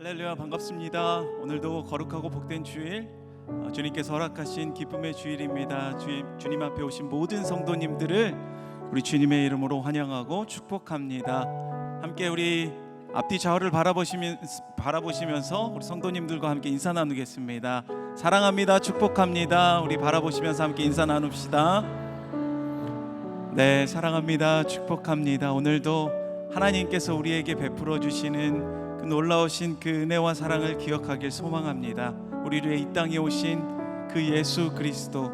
할렐루야, 반갑습니다. 오늘도 거룩하고 복된 주일, 주님께서 허락하신 기쁨의 주일입니다. 주님 앞에 오신 모든 성도님들을 우리 주님의 이름으로 환영하고 축복합니다. 함께 우리 앞뒤 좌우를 바라보시면서 우리 성도님들과 함께 인사 나누겠습니다. 사랑합니다, 축복합니다. 우리 바라보시면서 함께 인사 나눕시다. 네, 사랑합니다, 축복합니다. 오늘도 하나님께서 우리에게 베풀어 주시는 그 놀라우신 그 은혜와 사랑을 기억하길 소망합니다. 우리를 이 땅에 오신 그 예수 그리스도,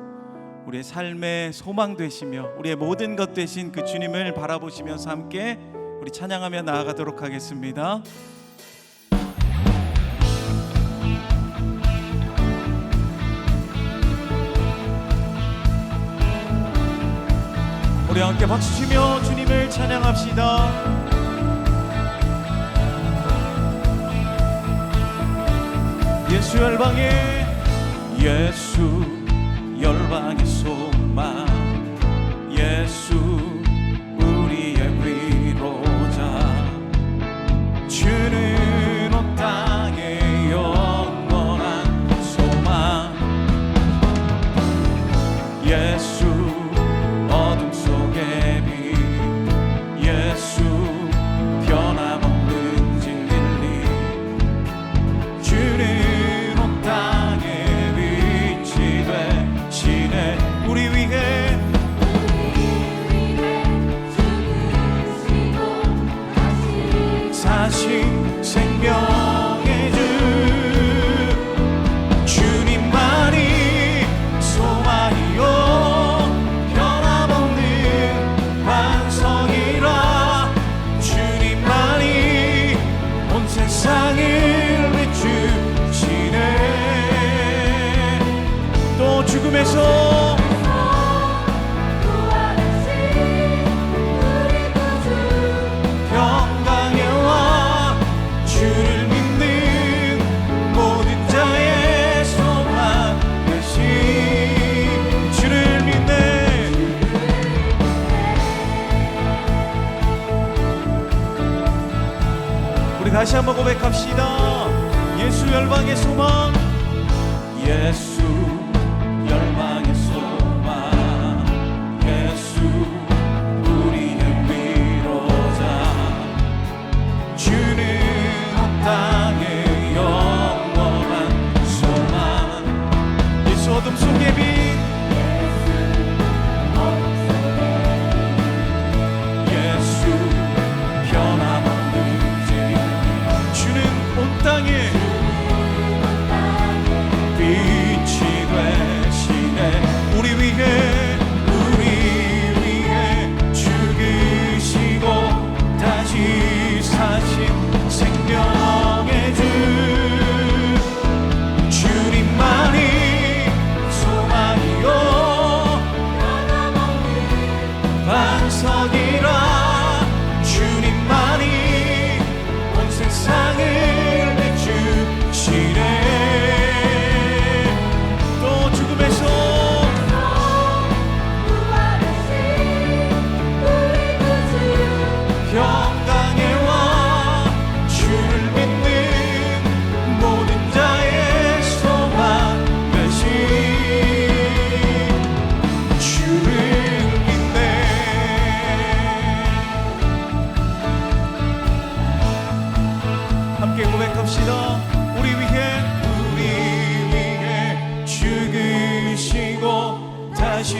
우리의 삶의 소망 되시며 우리의 모든 것 되신 그 주님을 바라보시면서 함께 우리 찬양하며 나아가도록 하겠습니다. 우리 함께 박수치며 주님을 찬양합시다. 예수 열방의 소망, 예수 우리의 위로자, 주는 온 땅의 영원한 소망, 예수 어둠 속의 빛, 예수 변함없는 진리, 주는 우리 위해 사신 생명의 주, 주님만이 소망이요 변함없는 반석이라, 주님만이 온 세상을 비추시네. 또 죽음에서 다시 한번 고백합시다. 예수 열방의 소망, 예수 열방의 소망, 예수 우리의 위로자, 주는 온 땅의 영원한 소망, 예수 어둠 속의 빛, 다시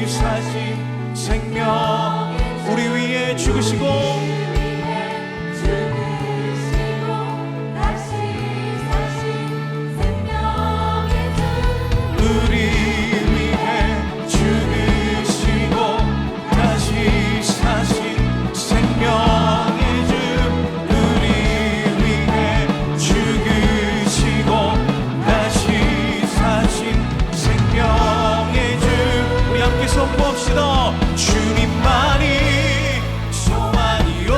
사신 생명, 우리 위에 죽으시고 다시 사신 생명의 주, 우리 위에 죽으시고 다시 사신 생명의 주, 우리 위에 죽으시고 다시 사신 생명의 주, 우리 함께 선포합시다. 주님만이 소망이요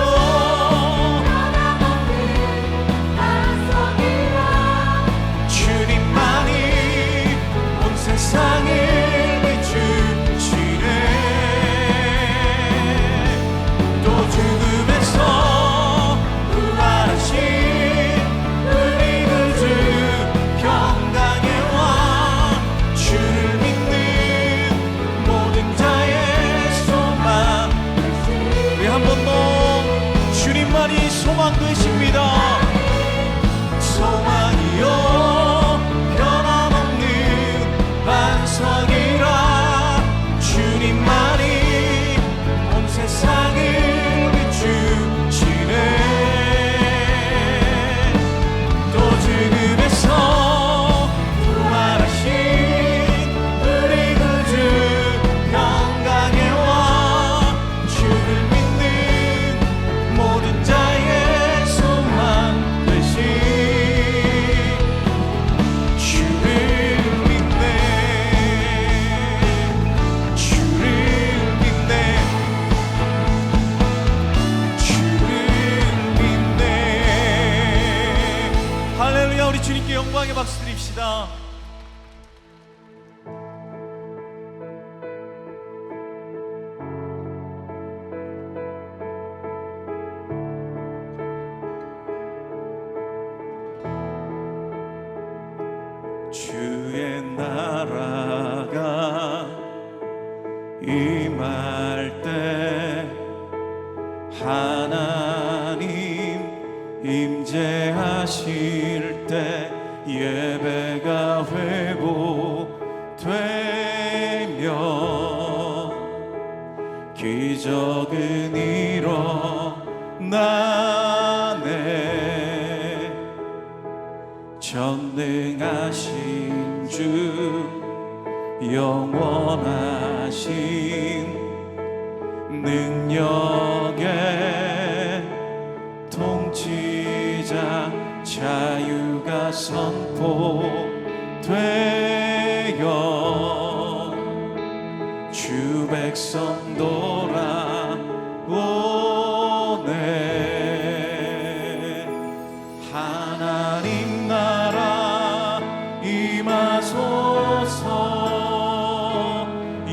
우리 주님께 영광의 박수 드립시다. 주의 나라가 임할 때 하나님 임재하실 때 예배가 회복되며 기적은 일어나네. 전능하신 주 영원하신 능력의 통치자 자유가 선포되어 주 백성 돌아오네. 하나님 나라 임하소서.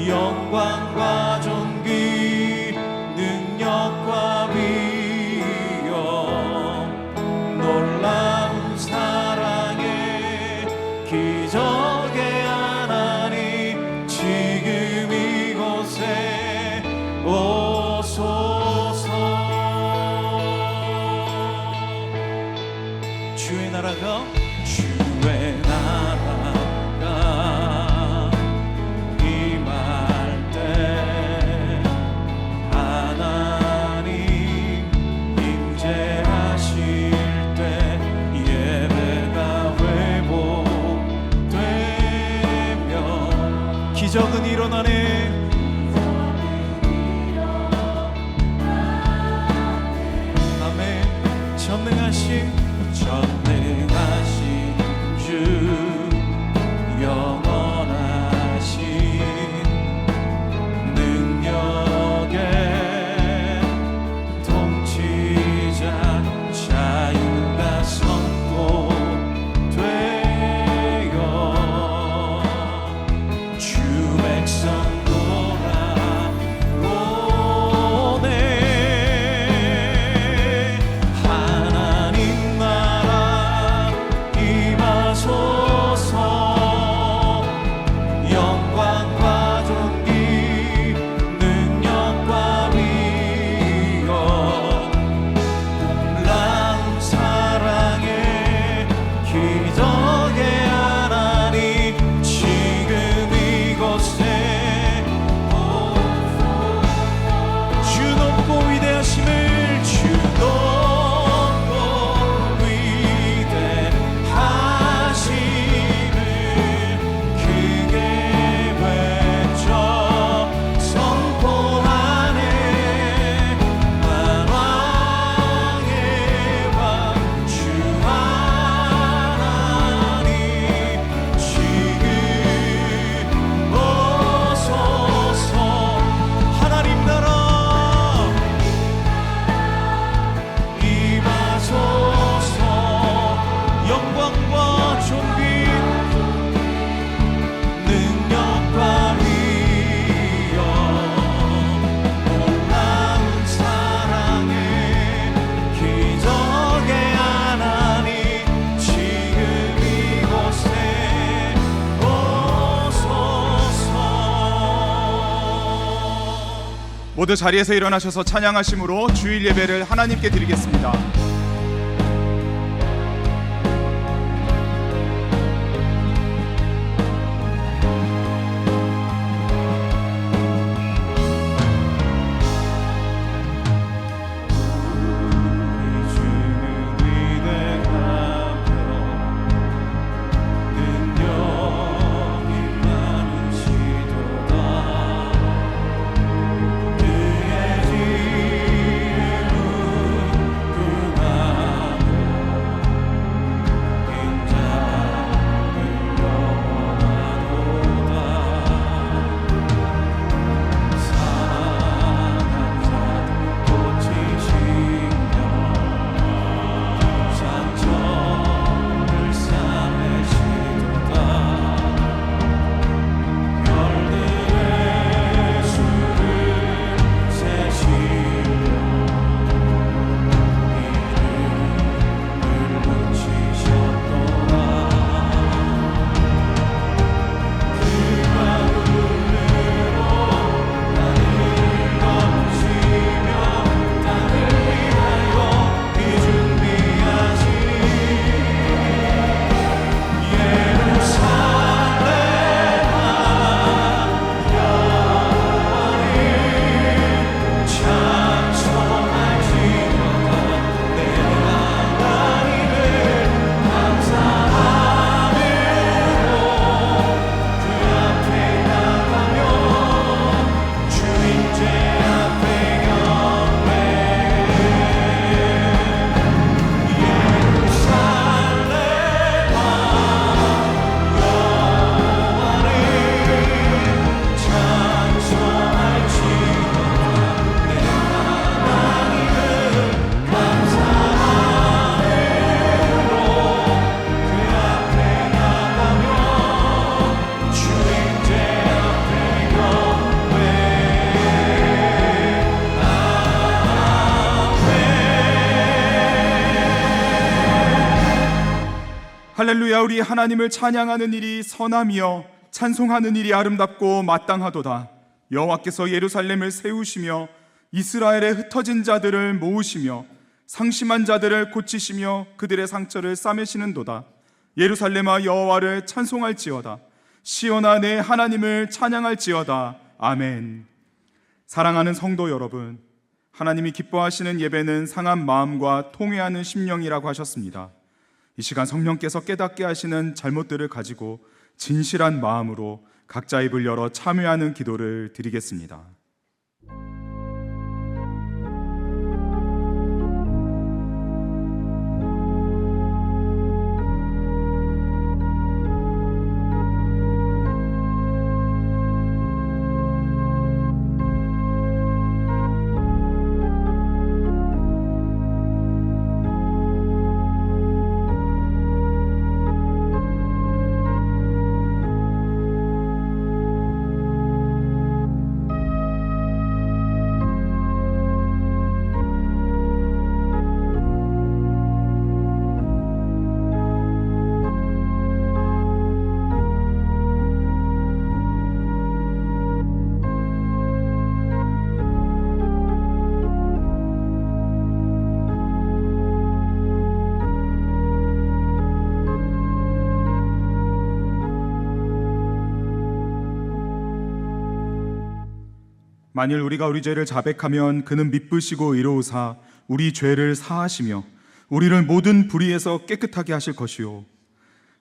영광과 존귀 능력과 위엄 놀라운 사랑의 기적의 하나님 지금 이곳에 오소서. 주의 나라가 임할 때 하나님 임재하실 때 예배가 회복되며 기적은 일어나네. 아멘. 전능하신 주 영원하신 능력의 통치자 자유가 선포되어 주 백성 돌아오네. 하나님 나라 임하소서. 영광과 존귀 능력과 위엄 놀라운 사랑의 기적의 하나님 지금 이곳에 주 높고 위대하심을 주 높고 위대하심을 크게 외쳐 선포하네. 만왕의 왕 주 하나님 지금 오소서. 하나님 나라 임하소서. 영광과 존귀 능력과 위엄 놀라운 사랑의 기적의 하나님 지금 이곳에 오소서. 모두 자리에서 일어나셔서 찬양하심으로 주일 예배를 하나님께 드리겠습니다. 우리 주는 위대하며 능력이 많으시도다. 그의 이름은 할렐루야. 우리 하나님을 찬양하는 일이 선함이여 찬송하는 일이 아름답고 마땅하도다. 여호와께서 예루살렘을 세우시며 이스라엘의 흩어진 자들을 모으시며 상심한 자들을 고치시며 그들의 상처를 싸매시는도다. 예루살렘아 여호와를 찬송할지어다. 시온아 내 하나님을 찬양할지어다. 아멘. 사랑하는 성도 여러분, 하나님이 기뻐하시는 예배는 상한 마음과 통회하는 심령이라고 하셨습니다. 이 시간 성령께서 깨닫게 하시는 잘못들을 가지고 진실한 마음으로 각자 입을 열어 참여하는 기도를 드리겠습니다. 만일 우리가 우리 죄를 자백하면 그는 미쁘시고 의로우사 우리 죄를 사하시며 우리를 모든 불의에서 깨끗하게 하실 것이요.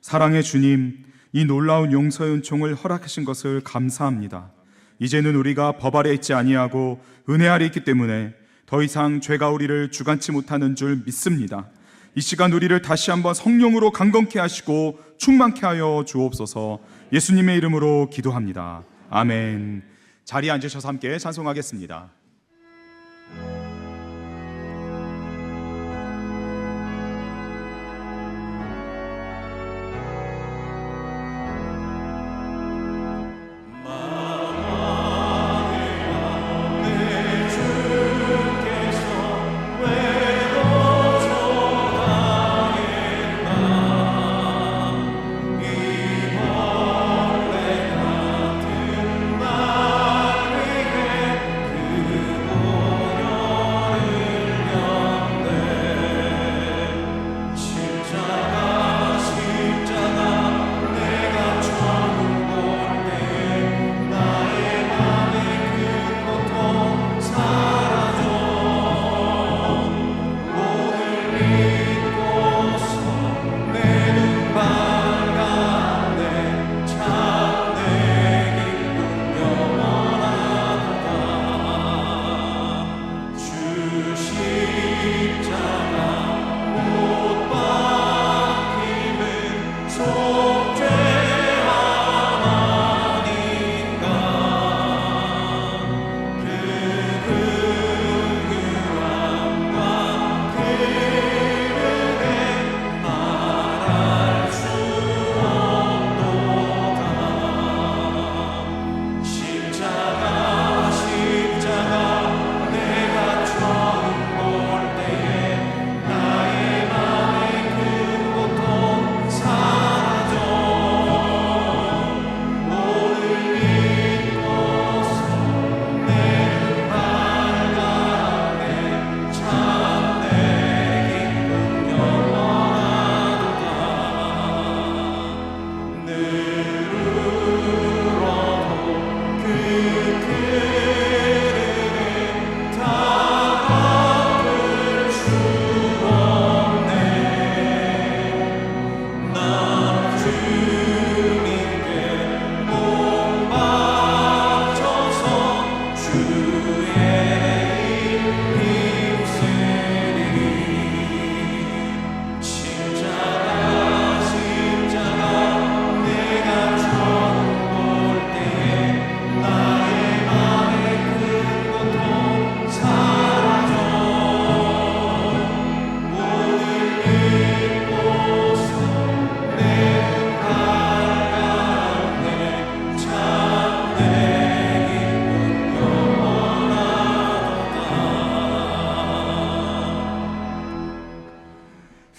사랑의 주님, 이 놀라운 용서의 은총을 허락하신 것을 감사합니다. 이제는 우리가 법 아래 있지 아니하고 은혜 아래 있기 때문에 더 이상 죄가 우리를 주관치 못하는 줄 믿습니다. 이 시간 우리를 다시 한번 성령으로 강건케 하시고 충만케 하여 주옵소서. 예수님의 이름으로 기도합니다. 아멘. 자리에 앉으셔서 함께 찬송하겠습니다.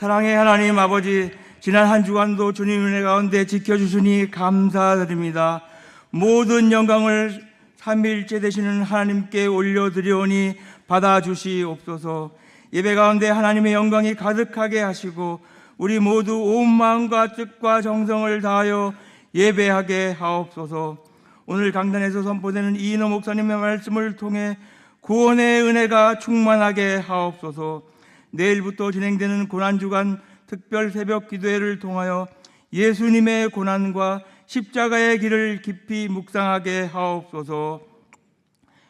사랑의 하나님 아버지, 지난 한 주간도 주님 은혜 가운데 지켜주시니 감사드립니다. 모든 영광을 삼위일체 되시는 하나님께 올려드리오니 받아주시옵소서. 예배 가운데 하나님의 영광이 가득하게 하시고 우리 모두 온 마음과 뜻과 정성을 다하여 예배하게 하옵소서. 오늘 강단에서 선포되는 이인호 목사님의 말씀을 통해 구원의 은혜가 충만하게 하옵소서. 내일부터 진행되는 고난주간 특별 새벽 기도회를 통하여 예수님의 고난과 십자가의 길을 깊이 묵상하게 하옵소서.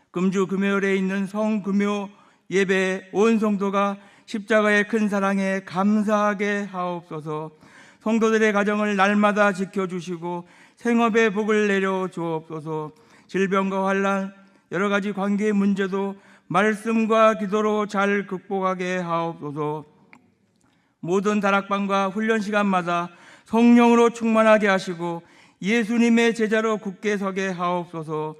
금주 금요일에 있는 성금요 예배 온 성도가 십자가의 큰 사랑에 감사하게 하옵소서. 성도들의 가정을 날마다 지켜주시고 생업의 복을 내려 주옵소서. 질병과 환난 여러 가지 관계의 문제도 말씀과 기도로 잘 극복하게 하옵소서. 모든 다락방과 훈련 시간마다 성령으로 충만하게 하시고 예수님의 제자로 굳게 서게 하옵소서.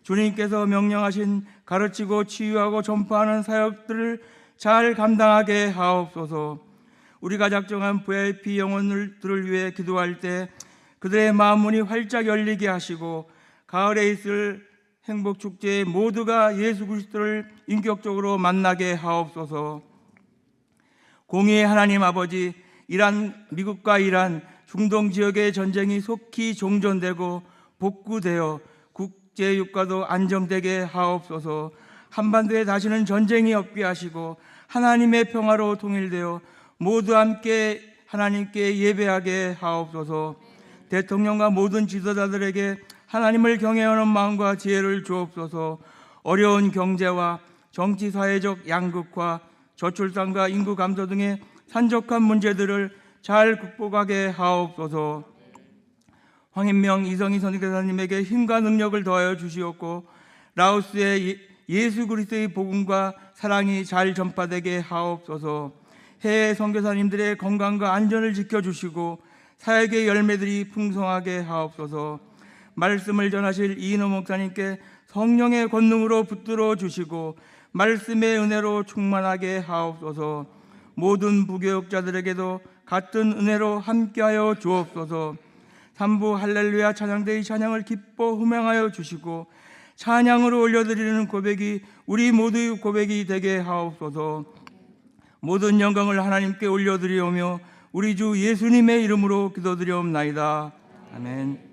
주님께서 명령하신 가르치고 치유하고 전파하는 사역들을 잘 감당하게 하옵소서. 우리가 작정한 VIP 영혼들을 위해 기도할 때 그들의 마음 문이 활짝 열리게 하시고 가을에 있을 행복축제에 모두가 예수 그리스도를 인격적으로 만나게 하옵소서. 공의의 하나님 아버지, 미국과 이란, 중동 지역의 전쟁이 속히 종전되고 복구되어 국제유가도 안정되게 하옵소서. 한반도에 다시는 전쟁이 없게 하시고 하나님의 평화로 통일되어 모두 함께 하나님께 예배하게 하옵소서. 대통령과 모든 지도자들에게 하나님을 경외하는 마음과 지혜를 주옵소서. 어려운 경제와 정치 사회적 양극화, 저출산과 인구 감소 등의 산적한 문제들을 잘 극복하게 하옵소서. 황인명 이성희 선교사님에게 힘과 능력을 더하여 주시옵고 라오스의 예수 그리스도의 복음과 사랑이 잘 전파되게 하옵소서. 해외 선교사님들의 건강과 안전을 지켜주시고 사역의 열매들이 풍성하게 하옵소서. 말씀을 전하실 이인호 목사님께 성령의 권능으로 붙들어 주시고 말씀의 은혜로 충만하게 하옵소서. 모든 부교육자들에게도 같은 은혜로 함께하여 주옵소서. 삼부 할렐루야 찬양대의 찬양을 기뻐 후명하여 주시고 찬양으로 올려드리는 고백이 우리 모두의 고백이 되게 하옵소서. 모든 영광을 하나님께 올려드리오며 우리 주 예수님의 이름으로 기도드리옵나이다. 아멘.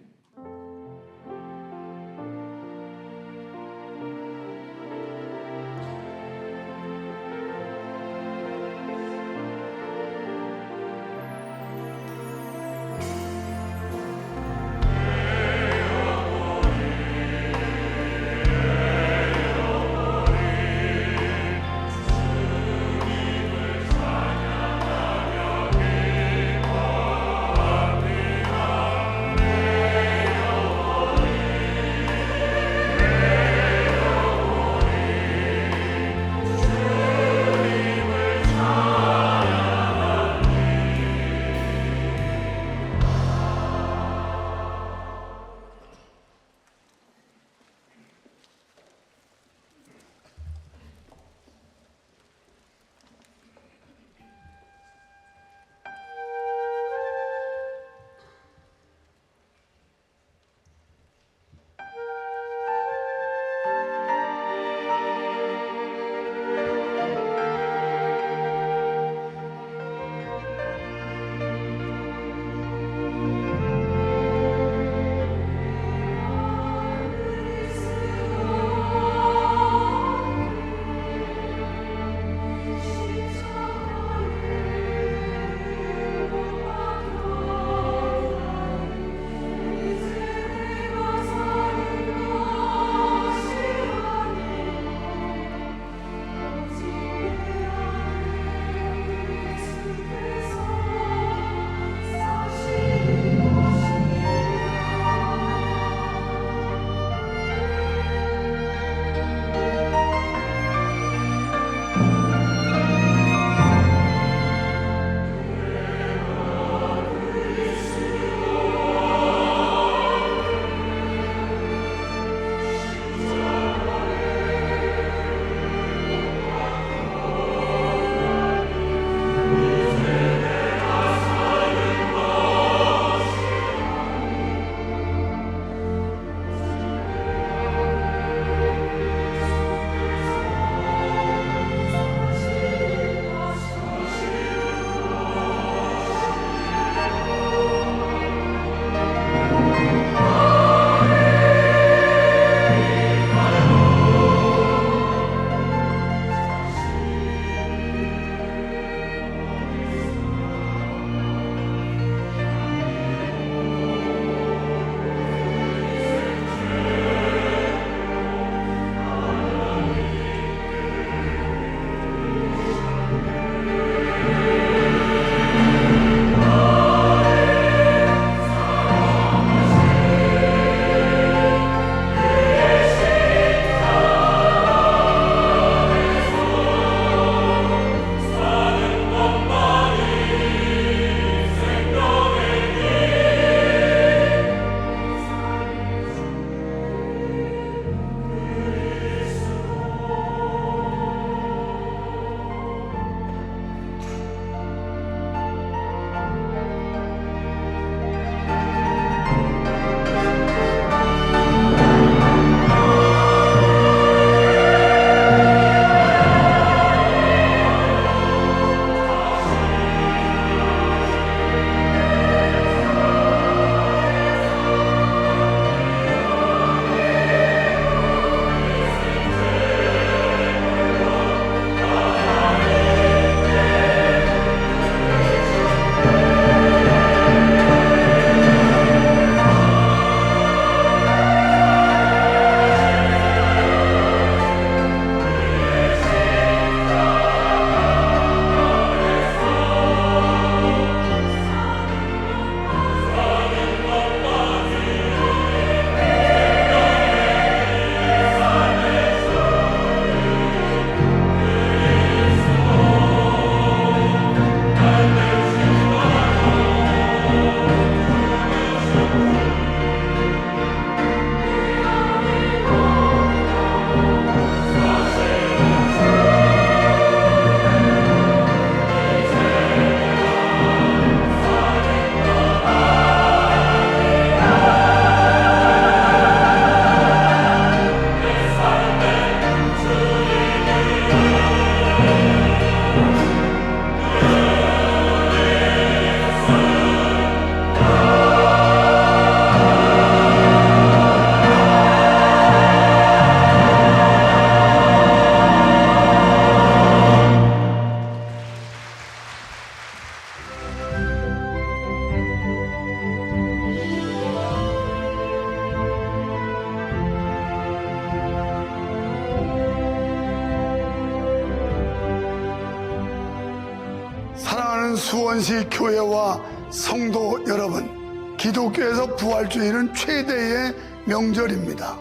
수원시 교회와 성도 여러분, 기독교에서 부활주일은 최대의 명절입니다.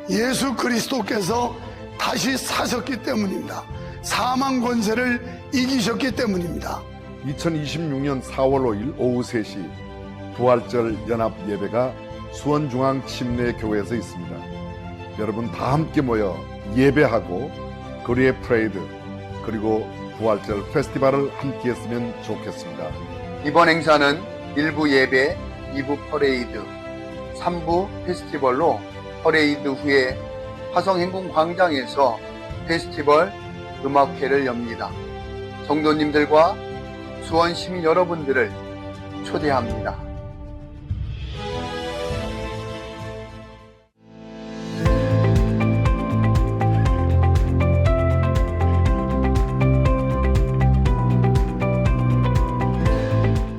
예수 그리스도께서 다시 사셨기 때문입니다. 사망 권세를 이기셨기 때문입니다. 2026년 4월 5일 오후 3시 부활절 연합 예배가 수원중앙침례교회에서 있습니다. 여러분 다 함께 모여 예배하고 거리의 프레이드 그리고 부활절 페스티벌을 함께 했으면 좋겠습니다. 이번 행사는 1부 예배, 2부 퍼레이드, 3부 페스티벌로 퍼레이드 후에 화성행궁광장에서 페스티벌 음악회를 엽니다. 성도님들과 수원 시민 여러분들을 초대합니다.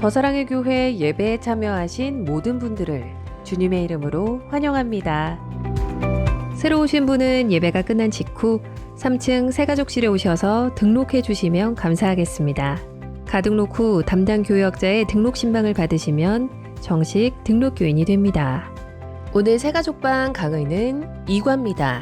더사랑의 교회 예배에 참여하신 모든 분들을 주님의 이름으로 환영합니다. 새로 오신 분은 예배가 끝난 직후 3층 새가족실에 오셔서 등록해 주시면 감사하겠습니다. 가등록 후 담당 교역자의 등록 신방을 받으시면 정식 등록 교인이 됩니다. 오늘 새가족방 강의는 2과입니다.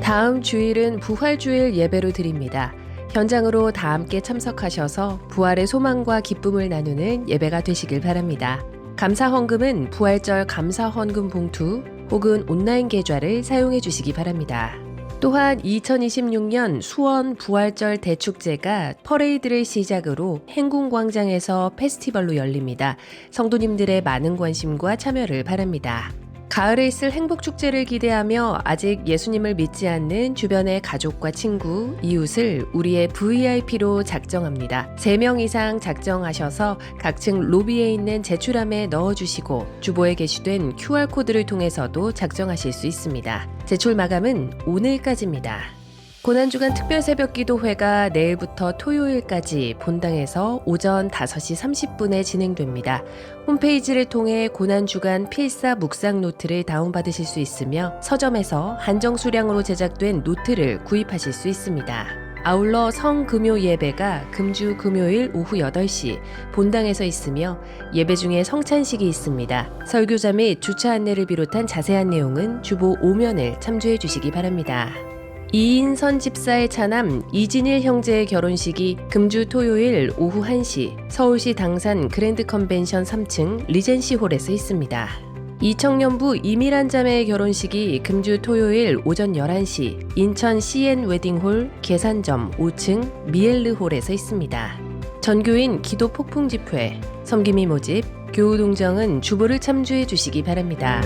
다음 주일은 부활주일 예배로 드립니다. 현장으로 다 함께 참석하셔서 부활의 소망과 기쁨을 나누는 예배가 되시길 바랍니다. 감사 헌금은 부활절 감사 헌금 봉투 혹은 온라인 계좌를 사용해 주시기 바랍니다. 또한 2026년 수원 부활절 대축제가 퍼레이드를 시작으로 행궁광장에서 페스티벌로 열립니다. 성도님들의 많은 관심과 참여를 바랍니다. 가을에 있을 행복축제를 기대하며 아직 예수님을 믿지 않는 주변의 가족과 친구, 이웃을 우리의 VIP로 작정합니다. 3명 이상 작정하셔서 각층 로비에 있는 제출함에 넣어주시고 주보에 게시된 QR코드를 통해서도 작정하실 수 있습니다. 제출 마감은 오늘까지입니다. 고난주간 특별새벽기도회가 내일부터 토요일까지 본당에서 오전 5시 30분에 진행됩니다. 홈페이지를 통해 고난주간 필사 묵상 노트를 다운받으실 수 있으며 서점에서 한정 수량으로 제작된 노트를 구입하실 수 있습니다. 아울러 성금요 예배가 금주 금요일 오후 8시 본당에서 있으며 예배 중에 성찬식이 있습니다. 설교자 및 주차 안내를 비롯한 자세한 내용은 주보 5면을 참조해 주시기 바랍니다. 이인선 집사의 차남 이진일 형제의 결혼식이 금주 토요일 오후 1시 서울시 당산 그랜드 컨벤션 3층 리젠시 홀에서 있습니다. 이청년부 이미란 자매의 결혼식이 금주 토요일 오전 11시 인천 CN 웨딩홀 계산점 5층 미엘르 홀에서 있습니다. 전교인 기도 폭풍 집회, 섬김이 모집, 교우 동정은 주보를 참조해 주시기 바랍니다.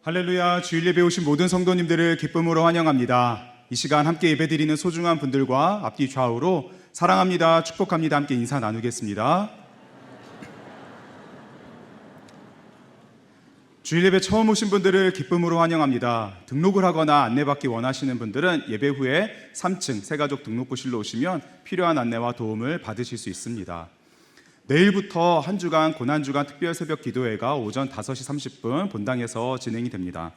할렐루야, 주일 예배 오신 모든 성도님들을 기쁨으로 환영합니다. 이 시간 함께 예배드리는 소중한 분들과 앞뒤 좌우로 사랑합니다, 축복합니다 함께 인사 나누겠습니다. 주일 예배 처음 오신 분들을 기쁨으로 환영합니다. 등록을 하거나 안내받기 원하시는 분들은 예배 후에 3층 새가족 등록부실로 오시면 필요한 안내와 도움을 받으실 수 있습니다. 내일부터 한 주간 고난주간 특별새벽 기도회가 오전 5시 30분 본당에서 진행이 됩니다.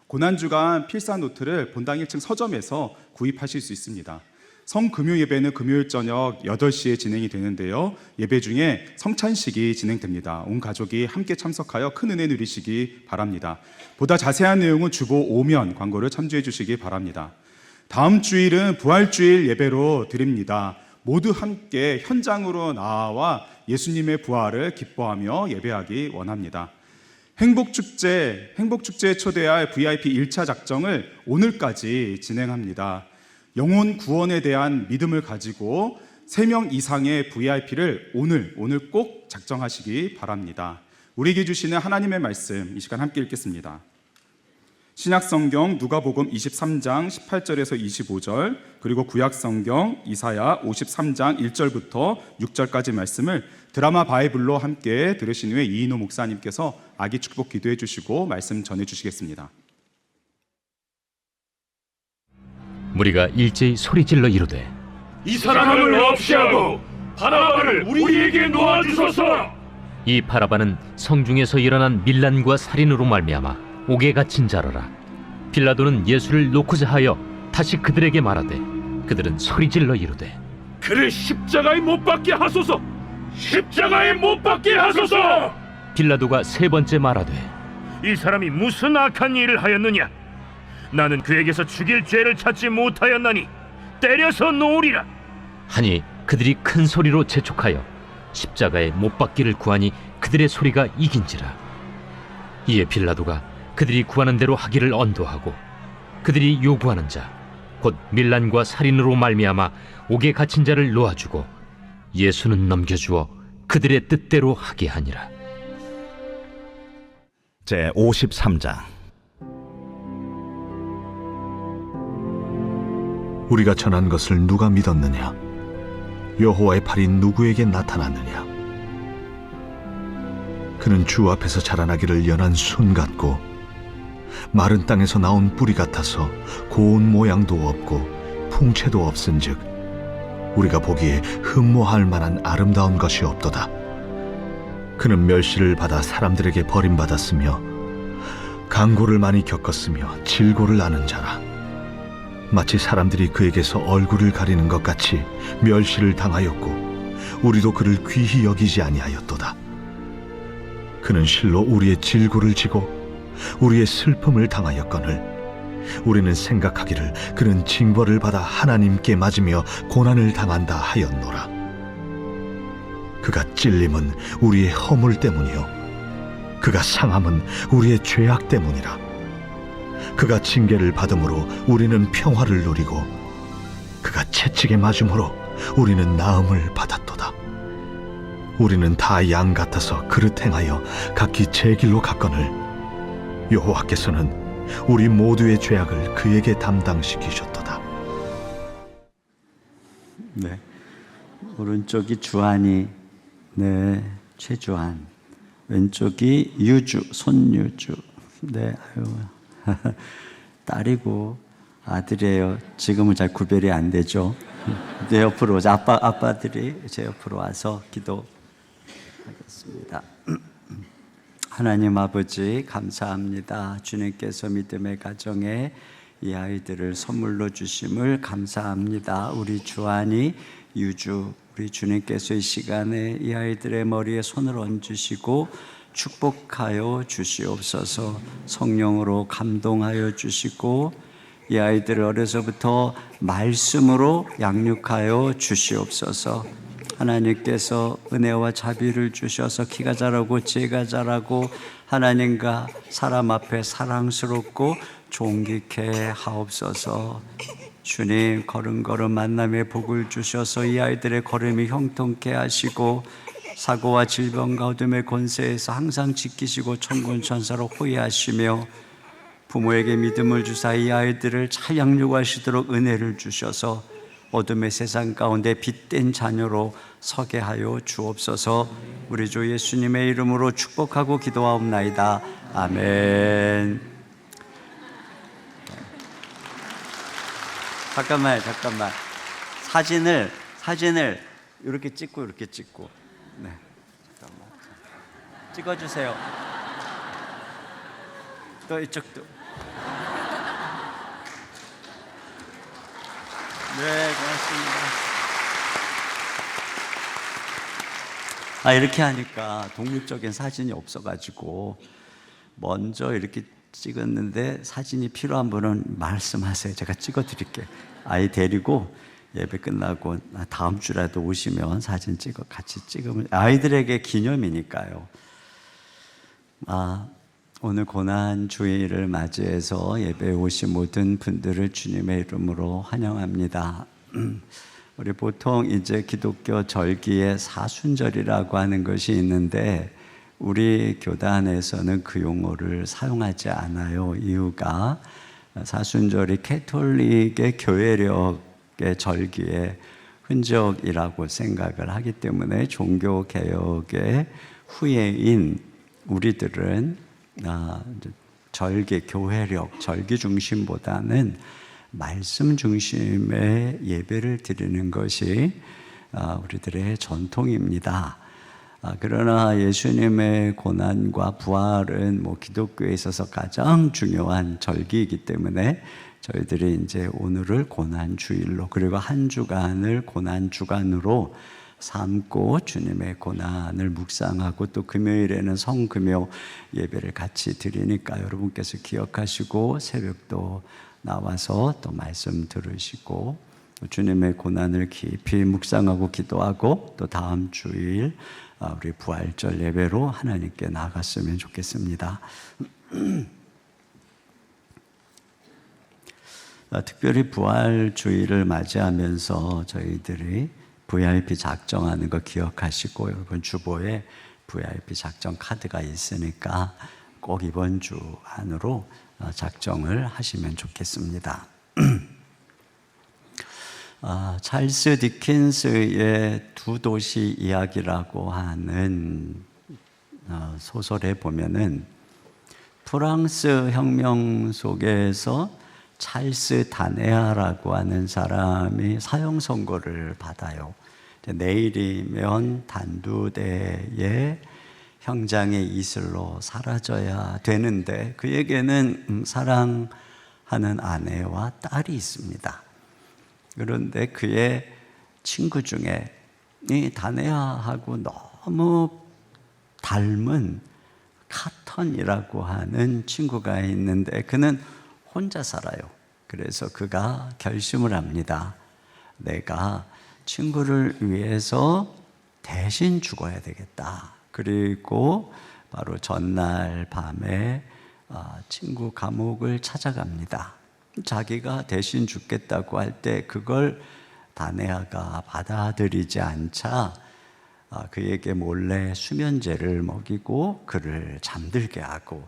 고난주간 필사 노트를 본당 1층 서점에서 구입하실 수 있습니다. 성금요 예배는 금요일 저녁 8시에 진행이 되는데요. 예배 중에 성찬식이 진행됩니다. 온 가족이 함께 참석하여 큰 은혜 누리시기 바랍니다. 보다 자세한 내용은 주보 5면 광고를 참조해 주시기 바랍니다. 다음 주일은 부활주일 예배로 드립니다. 모두 함께 현장으로 나와 예수님의 부활을 기뻐하며 예배하기 원합니다. 행복축제에 초대할 VIP 1차 작정을 오늘까지 진행합니다. 영혼 구원에 대한 믿음을 가지고 3명 이상의 VIP를 오늘 꼭 작정하시기 바랍니다. 우리에게 주시는 하나님의 말씀 이 시간 함께 읽겠습니다. 신약성경 누가복음 23장 18절에서 25절 그리고 구약성경 이사야 53장 1절부터 6절까지 말씀을 드라마 바이블로 함께 들으신 후에 이인호 목사님께서 아기 축복 기도해 주시고 말씀 전해 주시겠습니다. 무리가 일제히 소리질러 이르되 이 사람을 없이 하고 바라바를 우리에게 놓아주소서. 이 바라바는 성중에서 일어난 밀란과 살인으로 말미암아 옥에 갇힌 자로라. 빌라도는 예수를 놓고자 하여 다시 그들에게 말하되 그들은 소리질러 이르되 그를 십자가에 못 박게 하소서. 십자가에 못 박게 하소서. 빌라도가 세 번째 말하되 이 사람이 무슨 악한 일을 하였느냐? 나는 그에게서 죽일 죄를 찾지 못하였나니 때려서 놓으리라. 하니 그들이 큰 소리로 재촉하여 십자가에 못 박기를 구하니 그들의 소리가 이긴지라. 이에 빌라도가 그들이 구하는 대로 하기를 언도하고 그들이 요구하는 자 곧 밀란과 살인으로 말미암아 옥에 갇힌 자를 놓아주고 예수는 넘겨주어 그들의 뜻대로 하게 하니라. 제 53장. 우리가 전한 것을 누가 믿었느냐? 여호와의 팔이 누구에게 나타났느냐? 그는 주 앞에서 자라나기를 연한 순 같고 마른 땅에서 나온 뿌리 같아서 고운 모양도 없고 풍채도 없은즉 우리가 보기에 흠모할 만한 아름다운 것이 없도다. 그는 멸시를 받아 사람들에게 버림받았으며 강고를 많이 겪었으며 질고를 아는 자라. 마치 사람들이 그에게서 얼굴을 가리는 것 같이 멸시를 당하였고 우리도 그를 귀히 여기지 아니하였도다. 그는 실로 우리의 질고를 지고 우리의 슬픔을 당하였거늘 우리는 생각하기를 그는 징벌을 받아 하나님께 맞으며 고난을 당한다 하였노라. 그가 찔림은 우리의 허물 때문이요 그가 상함은 우리의 죄악 때문이라. 그가 징계를 받음으로 우리는 평화를 누리고 그가 채찍에 맞음으로 우리는 나음을 받았도다. 우리는 다 양 같아서 그릇 행하여 각기 제 길로 갔거늘 여호와께서는 우리 모두의 죄악을 그에게 담당시키셨도다. 네, 오른쪽이 주한이, 네, 최주한. 왼쪽이 유주, 손유주. 네, 아유, 딸이고 아들이에요. 지금은 잘 구별이 안 되죠. 내 옆으로 오자. 아빠들이 제 옆으로 와서 기도하겠습니다. 하나님 아버지 감사합니다. 주님께서 믿음의 가정에 이 아이들을 선물로 주심을 감사합니다. 우리 주한이, 유주, 우리 주님께서 이 시간에 이 아이들의 머리에 손을 얹으시고 축복하여 주시옵소서. 성령으로 감동하여 주시고 이 아이들을 어려서부터 말씀으로 양육하여 주시옵소서. 하나님께서 은혜와 자비를 주셔서 키가 자라고 지혜가 자라고 하나님과 사람 앞에 사랑스럽고 존귀케 하옵소서. 주님, 걸음걸음 만남의 복을 주셔서 이 아이들의 걸음이 형통케 하시고 사고와 질병과 어둠의 권세에서 항상 지키시고 천군 천사로 호위하시며 부모에게 믿음을 주사 이 아이들을 잘 양육하시도록 은혜를 주셔서 어둠의 세상 가운데 빛된 자녀로 서게 하여 주옵소서. 우리 주 예수님의 이름으로 축복하고 기도하옵나이다. 아멘. 잠깐만. 사진을 이렇게 찍고 네, 잠깐만. 찍어주세요. 또 이쪽도. 네, 고맙습니다. 이렇게 하니까 독립적인 사진이 없어가지고 먼저 이렇게 찍었는데 사진이 필요한 분은 말씀하세요. 제가 찍어드릴게요. 아이 데리고 예배 끝나고 다음 주라도 오시면 사진 같이 찍으면 아이들에게 기념이니까요. 오늘 고난 주일을 맞이해서 예배에 오신 모든 분들을 주님의 이름으로 환영합니다. 우리 보통 이제 기독교 절기에 사순절이라고 하는 것이 있는데 우리 교단에서는 그 용어를 사용하지 않아요. 이유가 사순절이 캐톨릭의 교회력의 절기의 흔적이라고 생각을 하기 때문에 종교개혁의 후예인 우리들은 절기, 교회력, 절기 중심보다는 말씀 중심의 예배를 드리는 것이 우리들의 전통입니다. 그러나 예수님의 고난과 부활은 기독교에 있어서 가장 중요한 절기이기 때문에 저희들이 이제 오늘을 고난 주일로 그리고 한 주간을 고난 주간으로 삼고 주님의 고난을 묵상하고 또 금요일에는 성금요 예배를 같이 드리니까 여러분께서 기억하시고 새벽도 나와서 또 말씀 들으시고 주님의 고난을 깊이 묵상하고 기도하고 또 다음 주일 우리 부활절 예배로 하나님께 나아갔으면 좋겠습니다. 특별히 부활 주일을 맞이하면서 저희들이 VIP 작정하는 거 기억하시고 여러분 주보에 VIP 작정 카드가 있으니까 꼭 이번 주 안으로 작정을 하시면 좋겠습니다. 찰스 디킨스의 두 도시 이야기라고 하는 소설에 보면은 프랑스 혁명 속에서 찰스 다네아라고 하는 사람이 사형 선고를 받아요. 내일이면 단두대에 형장의 이슬로 사라져야 되는데 그에게는 사랑하는 아내와 딸이 있습니다. 그런데 그의 친구 중에 이 다네아하고 너무 닮은 카턴이라고 하는 친구가 있는데 그는 혼자 살아요. 그래서 그가 결심을 합니다. 내가 친구를 위해서 대신 죽어야 되겠다. 그리고 바로 전날 밤에 친구 감옥을 찾아갑니다. 자기가 대신 죽겠다고 할 때 그걸 다네아가 받아들이지 않자 그에게 몰래 수면제를 먹이고 그를 잠들게 하고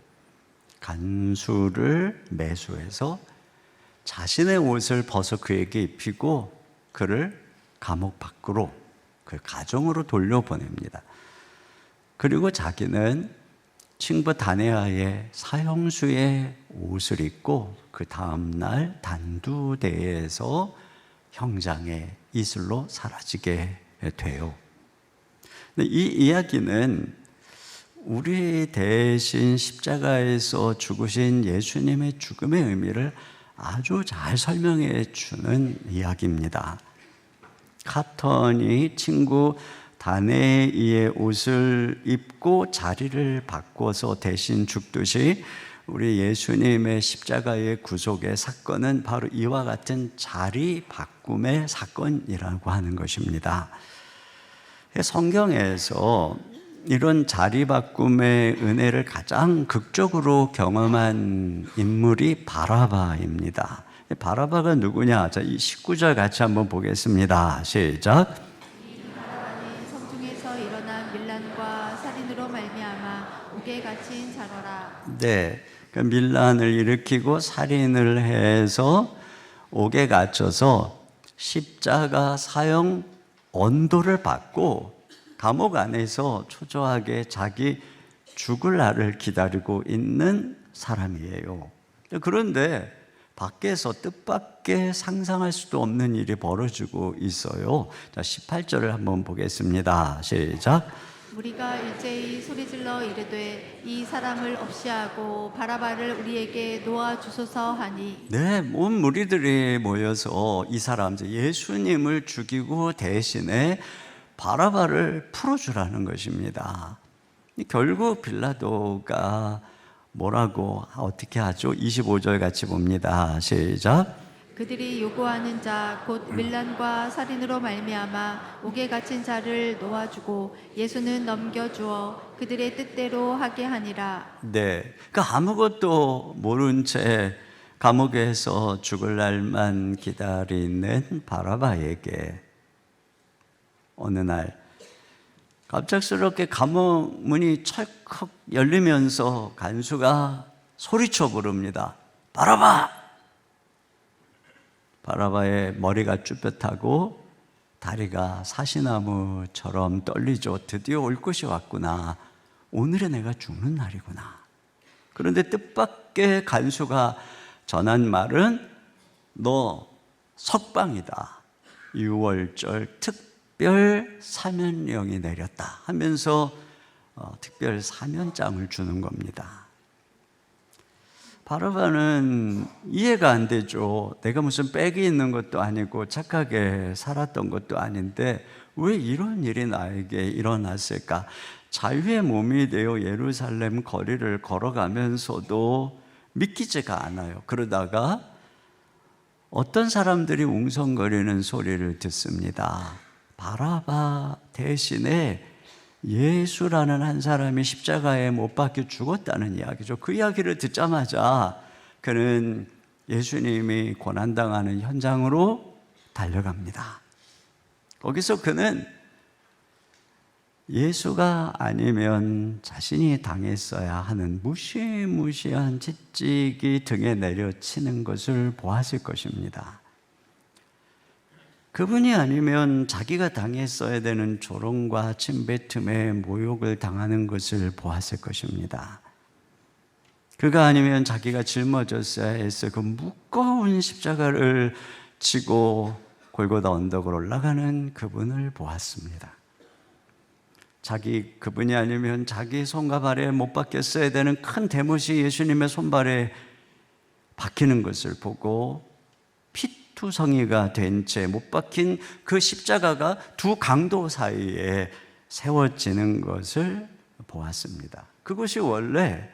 간수를 매수해서 자신의 옷을 벗어 그에게 입히고 그를 감옥 밖으로 그 가정으로 돌려보냅니다. 그리고 자기는 친구 다네아의 사형수의 옷을 입고 그 다음날 단두대에서 형장의 이슬로 사라지게 돼요. 이 이야기는 우리 대신 십자가에서 죽으신 예수님의 죽음의 의미를 아주 잘 설명해 주는 이야기입니다. 카턴이 친구 다네이의 옷을 입고 자리를 바꿔서 대신 죽듯이 우리 예수님의 십자가의 구속의 사건은 바로 이와 같은 자리 바꿈의 사건이라고 하는 것입니다. 성경에서 이런 자리 바꿈의 은혜를 가장 극적으로 경험한 인물이 바라바입니다. 바라바가 누구냐? 자, 이 19절 같이 한번 보겠습니다. 시작. 바라바는 성중에서 일어난 밀란과 살인으로 말미암아 옥에 갇힌 자로라. 네, 그 밀란을 일으키고 살인을 해서 옥에 갇혀서 십자가 사형 언도를 받고 감옥 안에서 초조하게 자기 죽을 날을 기다리고 있는 사람이에요. 그런데 밖에서 뜻밖의 상상할 수도 없는 일이 벌어지고 있어요. 자, 18절을 한번 보겠습니다. 시작. 우리가 일제히 소리질러 이르되 이 사람을 없이 하고 바라바를 우리에게 놓아 주소서 하니. 네, 온 무리들이 모여서 이 사람 예수님을 죽이고 대신에 바라바를 풀어주라는 것입니다. 결국 빌라도가 뭐라고 어떻게 하죠? 25절 같이 봅니다. 시작. 그들이 요구하는 자 곧 밀란과 살인으로 말미암아 옥에 갇힌 자를 놓아주고 예수는 넘겨주어 그들의 뜻대로 하게 하니라. 네, 그 아무것도 모른 채 감옥에서 죽을 날만 기다리는 바라바에게 어느 날 갑작스럽게 감옥 문이 철컥 열리면서 간수가 소리쳐 부릅니다. 바라바! 바라바의 머리가 쭈뼛하고 다리가 사시나무처럼 떨리죠. 드디어 올 것이 왔구나. 오늘은 내가 죽는 날이구나. 그런데 뜻밖의 간수가 전한 말은 너 석방이다. 6월절 특별 사면령이 내렸다 하면서 특별 사면장을 주는 겁니다. 바라바는 이해가 안 되죠. 내가 무슨 빽이 있는 것도 아니고 착하게 살았던 것도 아닌데 왜 이런 일이 나에게 일어났을까? 자유의 몸이 되어 예루살렘 거리를 걸어가면서도 믿기지가 않아요. 그러다가 어떤 사람들이 웅성거리는 소리를 듣습니다. 바라바 대신에 예수라는 한 사람이 십자가에 못 박혀 죽었다는 이야기죠. 그 이야기를 듣자마자 그는 예수님이 고난당하는 현장으로 달려갑니다. 거기서 그는 예수가 아니면 자신이 당했어야 하는 무시무시한 채찍이 등에 내려치는 것을 보았을 것입니다. 그분이 아니면 자기가 당했어야 되는 조롱과 침뱉음에 모욕을 당하는 것을 보았을 것입니다. 그가 아니면 자기가 짊어졌어야 했을 그 무거운 십자가를 지고 골고다 언덕을 올라가는 그분을 보았습니다. 그분이 아니면 자기 손과 발에 못 박혔어야 되는 큰 대못이 예수님의 손발에 박히는 것을 보고 피투성이가 된 채 못 박힌 그 십자가가 두 강도 사이에 세워지는 것을 보았습니다. 그것이 원래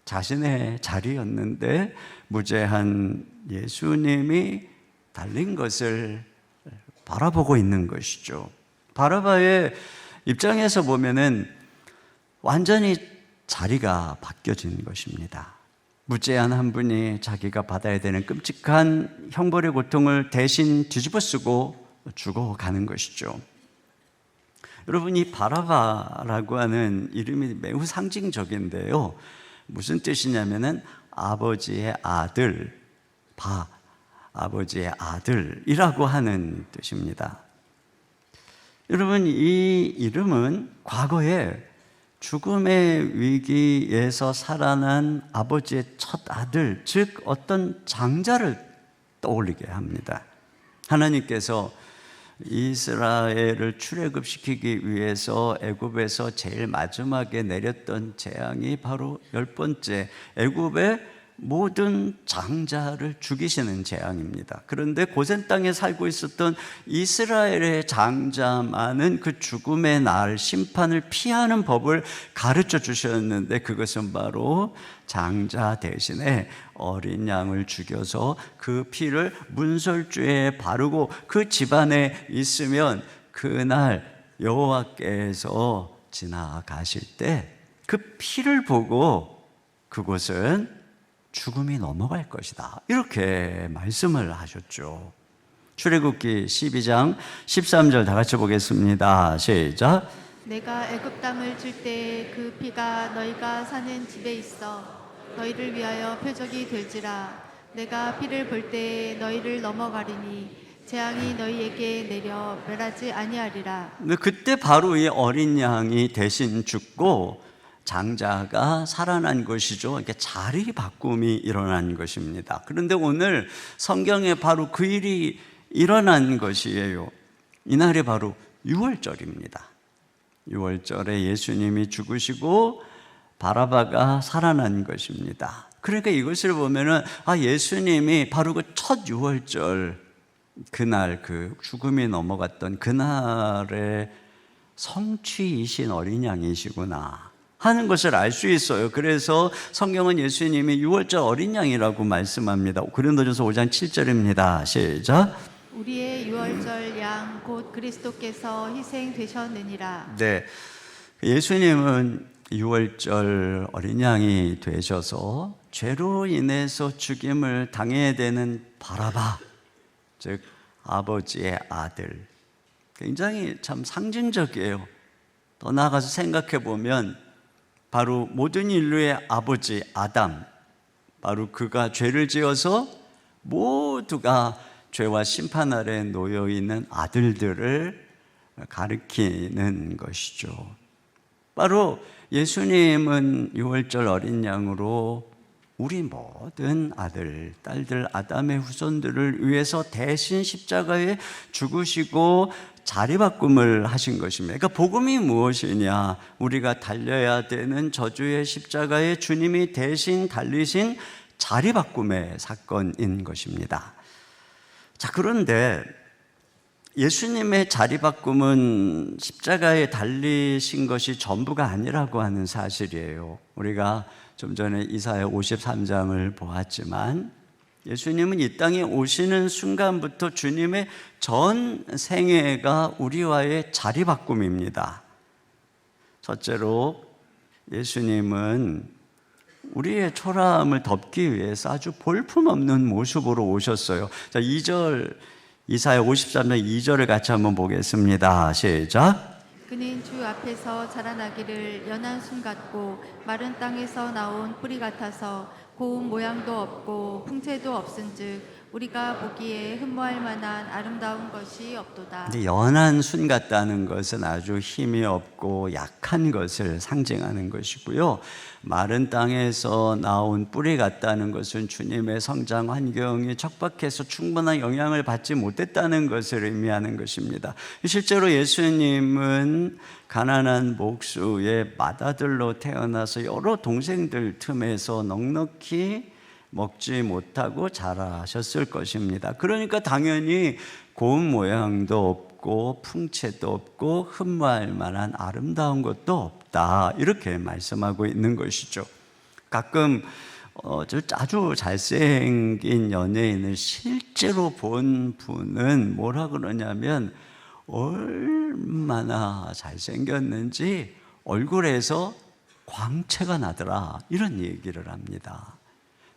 자신의 자리였는데 무죄한 예수님이 달린 것을 바라보고 있는 것이죠. 바라바의 입장에서 보면은 완전히 자리가 바뀌어진 것입니다. 무죄한 한 분이 자기가 받아야 되는 끔찍한 형벌의 고통을 대신 뒤집어 쓰고 죽어가는 것이죠. 여러분, 이 바라바라고 하는 이름이 매우 상징적인데요. 무슨 뜻이냐면은 아버지의 아들, 아버지의 아들이라고 하는 뜻입니다. 여러분, 이 이름은 과거에 죽음의 위기에서 살아난 아버지의 첫 아들, 즉 어떤 장자를 떠올리게 합니다. 하나님께서 이스라엘을 출애굽시키기 위해서 애굽에서 제일 마지막에 내렸던 재앙이 바로 10번째 애굽의 모든 장자를 죽이시는 재앙입니다. 그런데 고센 땅에 살고 있었던 이스라엘의 장자만은 그 죽음의 날 심판을 피하는 법을 가르쳐 주셨는데 그것은 바로 장자 대신에 어린 양을 죽여서 그 피를 문설주에 바르고 그 집안에 있으면 그날 여호와께서 지나가실 때 그 피를 보고 그곳은 죽음이 넘어갈 것이다, 이렇게 말씀을 하셨죠. 출애굽기 12장 13절 다 같이 보겠습니다. 시작. 내가 애굽 땅을 줄 때 그 피가 너희가 사는 집에 있어 너희를 위하여 표적이 될지라. 내가 피를 볼 때 너희를 넘어가리니 재앙이 너희에게 내려 멸하지 아니하리라. 그때 바로 이 어린 양이 대신 죽고 장자가 살아난 것이죠. 이렇게 자리 바꿈이 일어난 것입니다. 그런데 오늘 성경에 바로 그 일이 일어난 것이에요. 이날이 바로 유월절입니다. 유월절에 예수님이 죽으시고 바라바가 살아난 것입니다. 그러니까 이것을 보면은 예수님이 바로 그 첫 유월절 그날 그 죽음이 넘어갔던 그날의 성취이신 어린 양이시구나 하는 것을 알 수 있어요. 그래서 성경은 예수님이 유월절 어린 양이라고 말씀합니다. 고린도전서 5장 7절입니다. 시작. 우리의 유월절 양 곧 그리스도께서 희생되셨느니라. 네, 예수님은 유월절 어린 양이 되셔서 죄로 인해서 죽임을 당해야 되는 바라바, 즉 아버지의 아들, 굉장히 참 상징적이에요. 더 나아가서 생각해 보면 바로 모든 인류의 아버지 아담, 바로 그가 죄를 지어서 모두가 죄와 심판 아래 놓여 있는 아들들을 가리키는 것이죠. 바로 예수님은 유월절 어린 양으로 우리 모든 아들, 딸들, 아담의 후손들을 위해서 대신 십자가에 죽으시고 자리바꿈을 하신 것입니다. 그러니까 복음이 무엇이냐? 우리가 달려야 되는 저주의 십자가에 주님이 대신 달리신 자리바꿈의 사건인 것입니다. 자, 그런데 예수님의 자리바꿈은 십자가에 달리신 것이 전부가 아니라고 하는 사실이에요. 우리가 좀 전에 이사야 53장을 보았지만 예수님은 이 땅에 오시는 순간부터 주님의 전 생애가 우리와의 자리바꿈입니다. 첫째로 예수님은 우리의 초라함을 덮기 위해서 아주 볼품없는 모습으로 오셨어요. 자, 2절, 이사야 53장 2절을 같이 한번 보겠습니다. 시작. 그는 주 앞에서 자라나기를 연한 순 같고 마른 땅에서 나온 뿌리 같아서 고운 모양도 없고 풍채도 없은즉 우리가 보기에 흠모할 만한 아름다운 것이 없도다. 근데 연한 순 같다는 것은 아주 힘이 없고 약한 것을 상징하는 것이고요. 마른 땅에서 나온 뿌리 같다는 것은 주님의 성장 환경이 척박해서 충분한 영향을 받지 못했다는 것을 의미하는 것입니다. 실제로 예수님은 가난한 목수의 맏아들로 태어나서 여러 동생들 틈에서 넉넉히 먹지 못하고 자라셨을 것입니다. 그러니까 당연히 고운 모양도 없고 풍채도 없고 흠모할 만한 아름다운 것도 없다, 이렇게 말씀하고 있는 것이죠. 가끔 아주 잘생긴 연예인을 실제로 본 분은 뭐라 그러냐면 얼마나 잘생겼는지 얼굴에서 광채가 나더라, 이런 얘기를 합니다.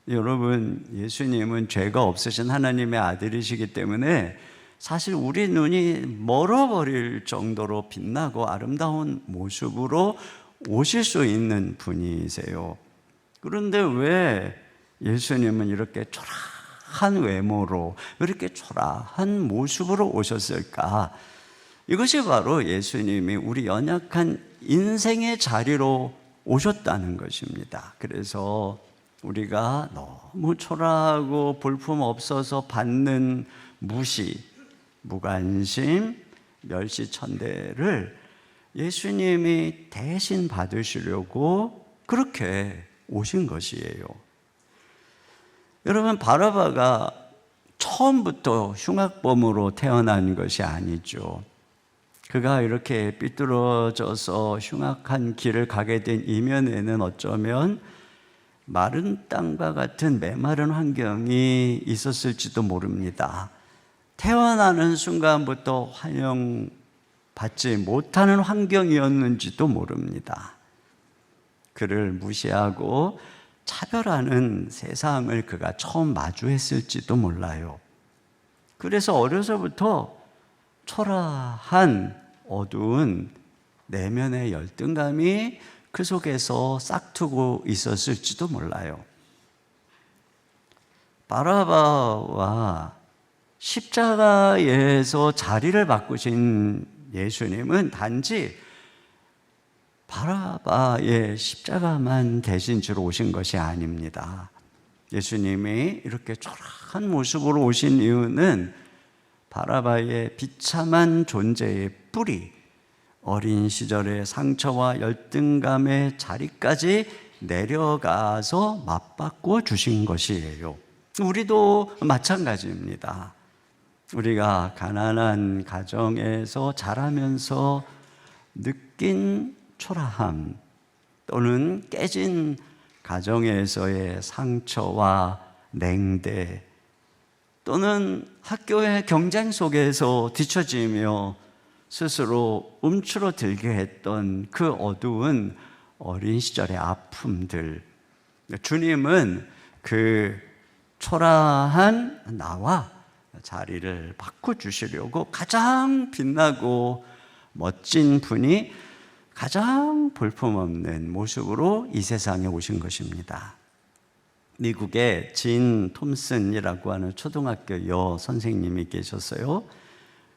여러분, 예수님은 죄가 없으신 하나님의 아들이시기 때문에 사실 우리 눈이 멀어버릴 정도로 빛나고 아름다운 모습으로 오실 수 있는 분이세요. 그런데 왜 예수님은 이렇게 초라한 외모로, 이렇게 초라한 모습으로 오셨을까? 이것이 바로 예수님이 우리 연약한 인생의 자리로 오셨다는 것입니다. 그래서 우리가 너무 초라하고 볼품 없어서 받는 무시, 무관심, 멸시천대를 예수님이 대신 받으시려고 그렇게 오신 것이에요. 여러분, 바라바가 처음부터 흉악범으로 태어난 것이 아니죠. 그가 이렇게 삐뚤어져서 흉악한 길을 가게 된 이면에는 어쩌면 마른 땅과 같은 메마른 환경이 있었을지도 모릅니다. 태어나는 순간부터 환영받지 못하는 환경이었는지도 모릅니다. 그를 무시하고 차별하는 세상을 그가 처음 마주했을지도 몰라요. 그래서 어려서부터 초라한 어두운 내면의 열등감이 그 속에서 싹트고 있었을지도 몰라요. 바라바와 십자가에서 자리를 바꾸신 예수님은 단지 바라바의 십자가만 대신 주로 오신 것이 아닙니다. 예수님이 이렇게 초라한 모습으로 오신 이유는 바라바의 비참한 존재의 뿌리, 어린 시절의 상처와 열등감의 자리까지 내려가서 맞바꿔 주신 것이에요. 우리도 마찬가지입니다. 우리가 가난한 가정에서 자라면서 느낀 초라함, 또는 깨진 가정에서의 상처와 냉대, 또는 학교의 경쟁 속에서 뒤처지며 스스로 움츠러들게 했던 그 어두운 어린 시절의 아픔들, 주님은 그 초라한 나와 자리를 바꿔주시려고 가장 빛나고 멋진 분이 가장 볼품없는 모습으로 이 세상에 오신 것입니다. 미국에 진 톰슨이라고 하는 초등학교 여 선생님이 계셨어요.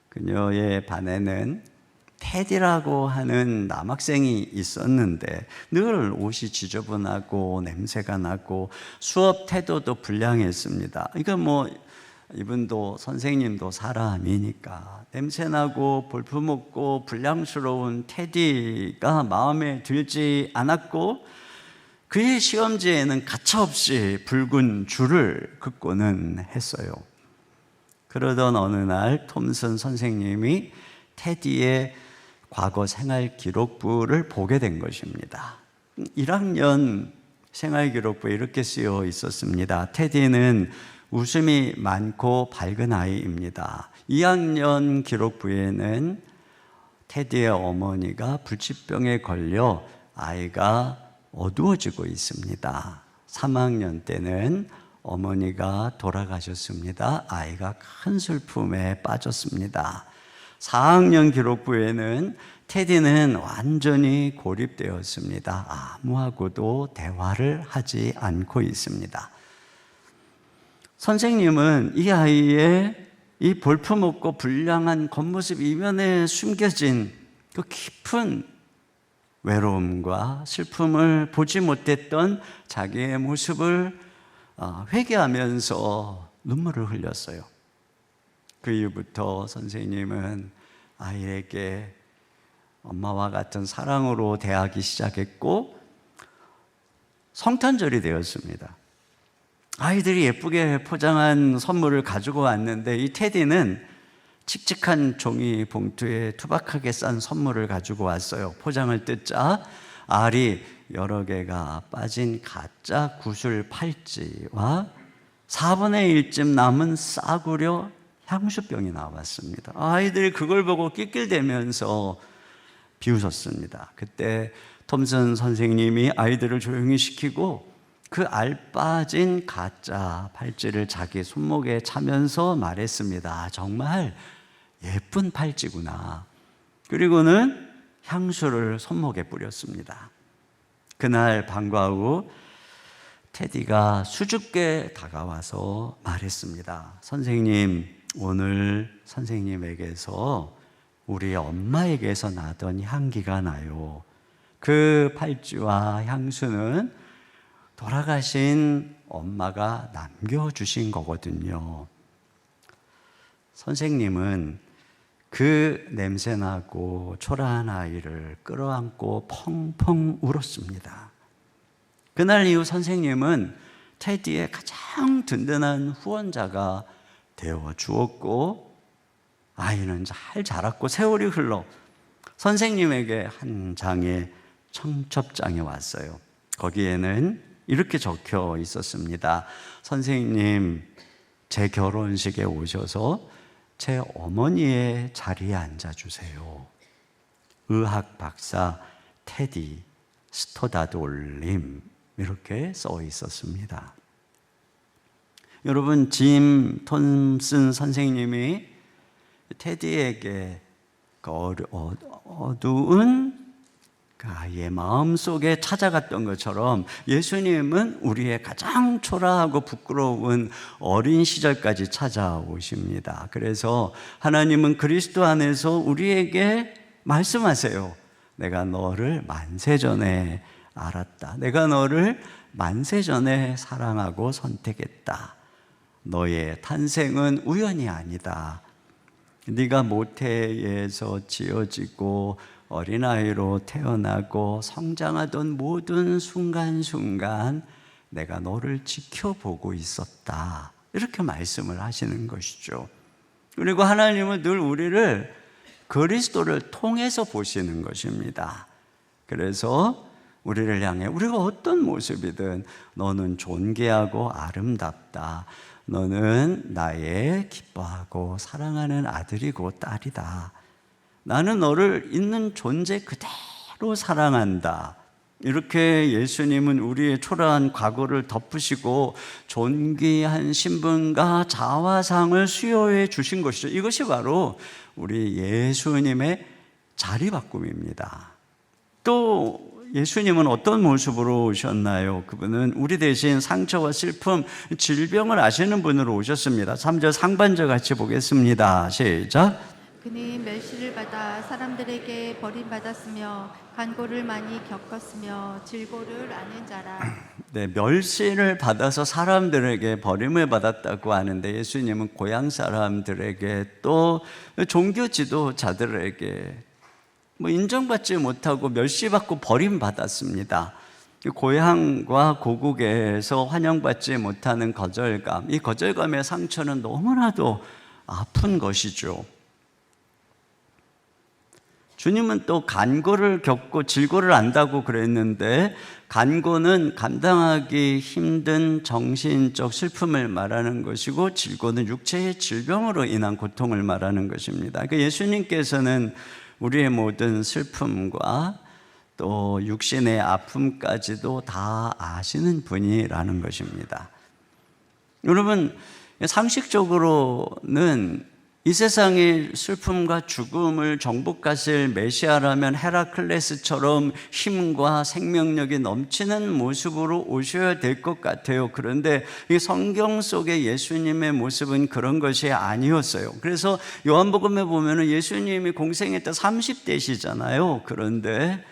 그녀의 반에는 테디라고 하는 남학생이 있었는데 늘 옷이 지저분하고 냄새가 나고 수업 태도도 불량했습니다. 그러니까 이분도 선생님도 사람이니까 냄새나고 볼품없고 불량스러운 테디가 마음에 들지 않았고, 그의 시험지에는 가차없이 붉은 줄을 긋고는 했어요. 그러던 어느 날 톰슨 선생님이 테디의 과거 생활 기록부를 보게 된 것입니다. 1학년 생활 기록부에 이렇게 쓰여 있었습니다. 테디는 웃음이 많고 밝은 아이입니다. 2학년 기록부에는 테디의 어머니가 불치병에 걸려 아이가 어두워지고 있습니다. 3학년 때는 어머니가 돌아가셨습니다. 아이가 큰 슬픔에 빠졌습니다. 4학년 기록부에는 테디는 완전히 고립되었습니다. 아무하고도 대화를 하지 않고 있습니다. 선생님은 이 아이의 이 볼품없고 불량한 겉모습 이면에 숨겨진 그 깊은 외로움과 슬픔을 보지 못했던 자기의 모습을 회개하면서 눈물을 흘렸어요. 그 이후부터 선생님은 아이에게 엄마와 같은 사랑으로 대하기 시작했고 성탄절이 되었습니다. 아이들이 예쁘게 포장한 선물을 가지고 왔는데 이 테디는 칙칙한 종이 봉투에 투박하게 싼 선물을 가지고 왔어요. 포장을 뜯자 알이 여러 개가 빠진 가짜 구슬 팔찌와 4분의 1쯤 남은 싸구려 향수병이 나왔습니다. 아이들이 그걸 보고 낄낄대면서 비웃었습니다. 그때 톰슨 선생님이 아이들을 조용히 시키고 그 알 빠진 가짜 팔찌를 자기 손목에 차면서 말했습니다. 정말 예쁜 팔찌구나. 그리고는 향수를 손목에 뿌렸습니다. 그날 방과 후 테디가 수줍게 다가와서 말했습니다. 선생님, 오늘 선생님에게서 우리 엄마에게서 나던 향기가 나요. 그 팔찌와 향수는 돌아가신 엄마가 남겨주신 거거든요. 선생님은 그 냄새나고 초라한 아이를 끌어안고 펑펑 울었습니다. 그날 이후 선생님은 테디의 가장 든든한 후원자가 되어 주었고 아이는 잘 자랐고 세월이 흘러 선생님에게 한 장의 청첩장이 왔어요. 거기에는 이렇게 적혀 있었습니다. 선생님, 제 결혼식에 오셔서 제 어머니의 자리에 앉아주세요. 의학 박사 테디 스토다돌님, 이렇게 써 있었습니다. 여러분, 짐 톰슨 선생님이 테디에게 그 어두운 그 아이의 마음속에 찾아갔던 것처럼 예수님은 우리의 가장 초라하고 부끄러운 어린 시절까지 찾아오십니다. 그래서 하나님은 그리스도 안에서 우리에게 말씀하세요. 내가 너를 만세전에 알았다. 내가 너를 만세전에 사랑하고 선택했다. 너의 탄생은 우연이 아니다. 네가 모태에서 지어지고 어린아이로 태어나고 성장하던 모든 순간순간 내가 너를 지켜보고 있었다. 이렇게 말씀을 하시는 것이죠. 그리고 하나님은 늘 우리를 그리스도를 통해서 보시는 것입니다. 그래서 우리를 향해 우리가 어떤 모습이든 너는 존귀하고 아름답다. 너는 나의 기뻐하고 사랑하는 아들이고 딸이다. 나는 너를 있는 존재 그대로 사랑한다. 이렇게 예수님은 우리의 초라한 과거를 덮으시고 존귀한 신분과 자화상을 수여해 주신 것이죠. 이것이 바로 우리 예수님의 자리바꿈입니다. 또 예수님은 어떤 모습으로 오셨나요? 그분은 우리 대신 상처와 슬픔, 질병을 아시는 분으로 오셨습니다. 3절 상반절 같이 보겠습니다. 시작. 그는 멸시를 받아 사람들에게 버림받았으며 간고를 많이 겪었으며 질고를 아는 자라. 네, 멸시를 받아서 사람들에게 버림을 받았다고 하는데 예수님은 고향 사람들에게 또 종교 지도자들에게 인정받지 못하고 멸시받고 버림받았습니다. 고향과 고국에서 환영받지 못하는 거절감, 이 거절감의 상처는 너무나도 아픈 것이죠. 주님은 또 간고를 겪고 질고를 안다고 그랬는데, 간고는 감당하기 힘든 정신적 슬픔을 말하는 것이고, 질고는 육체의 질병으로 인한 고통을 말하는 것입니다. 그러니까 예수님께서는 우리의 모든 슬픔과 또 육신의 아픔까지도 다 아시는 분이라는 것입니다. 여러분, 상식적으로는 이 세상의 슬픔과 죽음을 정복하실 메시아라면 헤라클레스처럼 힘과 생명력이 넘치는 모습으로 오셔야 될 것 같아요. 그런데 이 성경 속의 예수님의 모습은 그런 것이 아니었어요. 그래서 요한복음에 보면은 예수님이 공생애 때 30대시잖아요. 그런데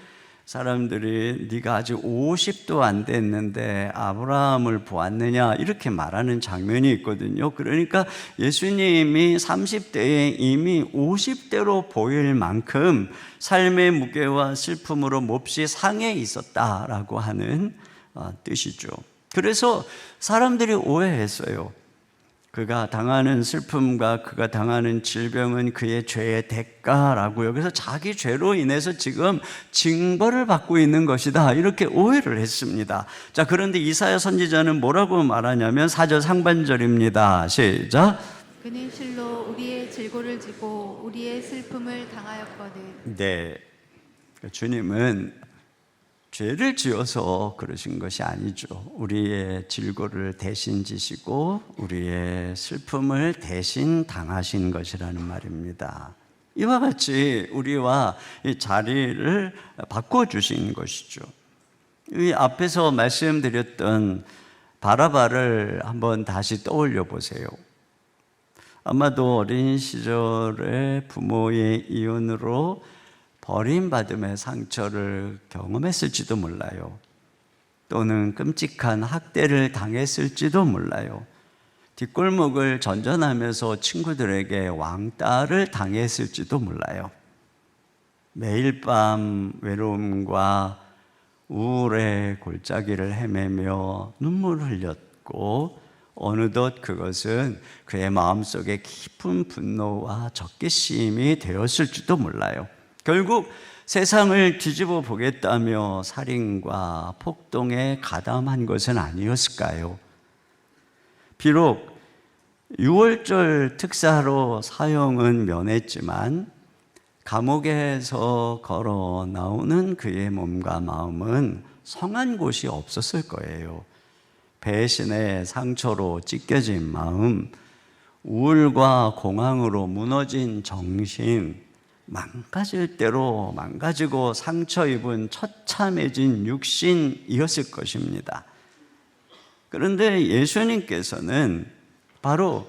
사람들이 네가 아직 50도 안 됐는데 아브라함을 보았느냐 이렇게 말하는 장면이 있거든요. 그러니까 예수님이 30대에 이미 50대로 보일 만큼 삶의 무게와 슬픔으로 몹시 상해 있었다라고 하는 뜻이죠. 그래서 사람들이 오해했어요. 그가 당하는 슬픔과 그가 당하는 질병은 그의 죄의 대가라고요. 그래서 자기 죄로 인해서 지금 징벌을 받고 있는 것이다, 이렇게 오해를 했습니다. 자, 그런데 이사야 선지자는 뭐라고 말하냐면 4절 상반절입니다. 시작. 그는 실로 우리의 질고를 지고 우리의 슬픔을 당하였거든. 네, 주님은 죄를 지어서 그러신 것이 아니죠. 우리의 질고를 대신 지시고 우리의 슬픔을 대신 당하신 것이라는 말입니다. 이와 같이 우리와 이 자리를 바꿔주신 것이죠. 이 앞에서 말씀드렸던 바라바를 한번 다시 떠올려 보세요. 아마도 어린 시절에 부모의 이혼으로 버림받음의 상처를 경험했을지도 몰라요. 또는 끔찍한 학대를 당했을지도 몰라요. 뒷골목을 전전하면서 친구들에게 왕따를 당했을지도 몰라요. 매일 밤 외로움과 우울의 골짜기를 헤매며 눈물을 흘렸고, 어느덧 그것은 그의 마음속에 깊은 분노와 적개심이 되었을지도 몰라요. 결국 세상을 뒤집어 보겠다며 살인과 폭동에 가담한 것은 아니었을까요? 비록 6월절 특사로 사형은 면했지만 감옥에서 걸어 나오는 그의 몸과 마음은 성한 곳이 없었을 거예요. 배신의 상처로 찢겨진 마음, 우울과 공황으로 무너진 정신, 망가질 대로 망가지고 상처 입은 처참해진 육신이었을 것입니다. 그런데 예수님께서는 바로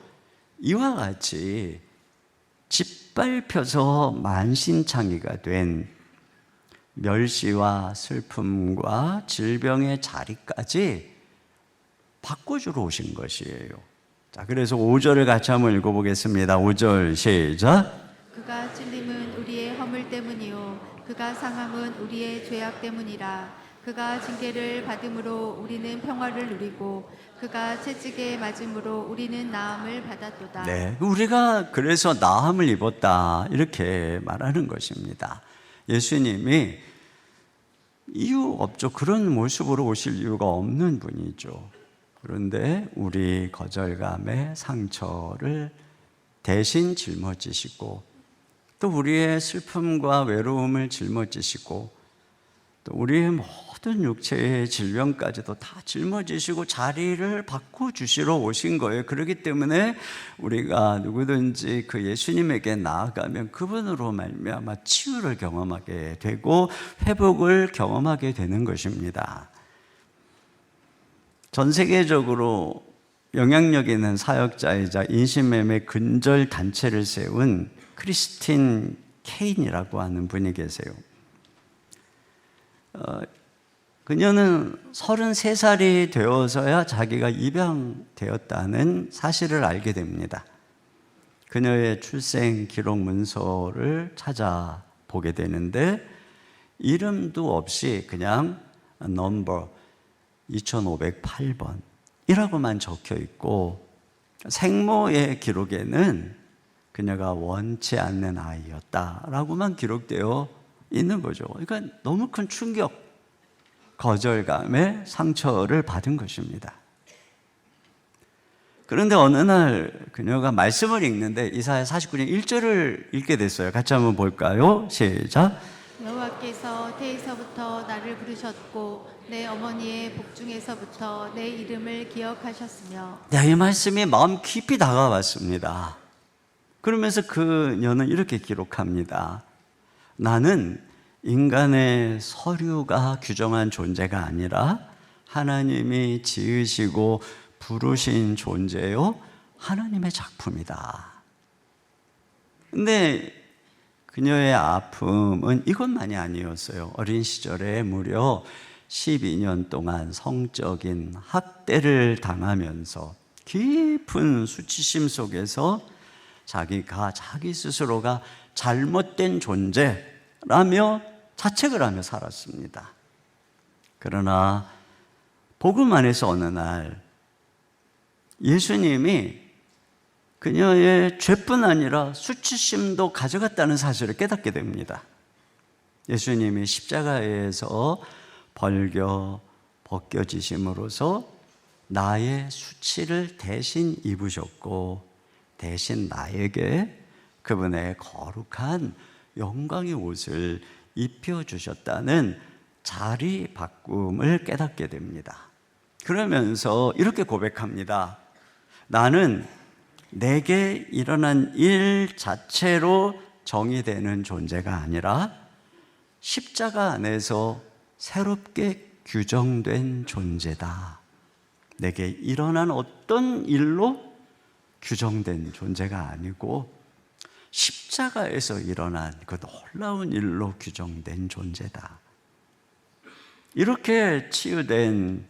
이와 같이 짓밟혀서 만신창이가 된 멸시와 슬픔과 질병의 자리까지 바꿔주러 오신 것이에요. 자, 그래서 5절을 같이 한번 읽어보겠습니다. 5절 시작. 그가 찔림은 우리의 허물 때문이요 그가 상함은 우리의 죄악 때문이라. 그가 징계를 받음으로 우리는 평화를 누리고 그가 채찍에 맞음으로 우리는 나음을 받았도다. 네, 우리가 그래서 나음을 입었다, 이렇게 말하는 것입니다. 예수님이 이유 없죠. 그런 모습으로 오실 이유가 없는 분이죠. 그런데 우리 거절감의 상처를 대신 짊어지시고, 또 우리의 슬픔과 외로움을 짊어지시고, 또 우리의 모든 육체의 질병까지도 다 짊어지시고 자리를 바꿔주시러 오신 거예요. 그렇기 때문에 우리가 누구든지 그 예수님에게 나아가면 그분으로 말미암아 치유를 경험하게 되고 회복을 경험하게 되는 것입니다. 전 세계적으로 영향력 있는 사역자이자 인신매매 근절 단체를 세운 크리스틴 케인이라고 하는 분이 계세요. 그녀는 33살이 되어서야 자기가 입양되었다는 사실을 알게 됩니다. 그녀의 출생 기록 문서를 찾아보게 되는데 이름도 없이 그냥 넘버 2508번 이라고만 적혀 있고 생모의 기록에는 그녀가 원치 않는 아이였다라고만 기록되어 있는 거죠. 그러니까 너무 큰 충격, 거절감에 상처를 받은 것입니다. 그런데 어느 날 그녀가 말씀을 읽는데 이사야 49장 1절을 읽게 됐어요. 같이 한번 볼까요? 시작. 여호와께서 태에서부터 나를 부르셨고 내 어머니의 복중에서부터 내 이름을 기억하셨으며. 이 말씀이 마음 깊이 다가왔습니다. 그러면서 그녀는 이렇게 기록합니다. 나는 인간의 서류가 규정한 존재가 아니라 하나님이 지으시고 부르신 존재요, 하나님의 작품이다. 근데 그녀의 아픔은 이것만이 아니었어요. 어린 시절에 무려 12년 동안 성적인 학대를 당하면서 깊은 수치심 속에서 자기 스스로가 잘못된 존재라며 자책을 하며 살았습니다. 그러나 복음 안에서 어느 날 예수님이 그녀의 죄뿐 아니라 수치심도 가져갔다는 사실을 깨닫게 됩니다. 예수님이 십자가에서 벗겨지심으로써 나의 수치를 대신 입으셨고 대신 나에게 그분의 거룩한 영광의 옷을 입혀주셨다는 자리 바꿈을 깨닫게 됩니다. 그러면서 이렇게 고백합니다. 나는 내게 일어난 일 자체로 정의되는 존재가 아니라 십자가 안에서 새롭게 규정된 존재다. 내게 일어난 어떤 일로 규정된 존재가 아니고 십자가에서 일어난 그 놀라운 일로 규정된 존재다. 이렇게 치유된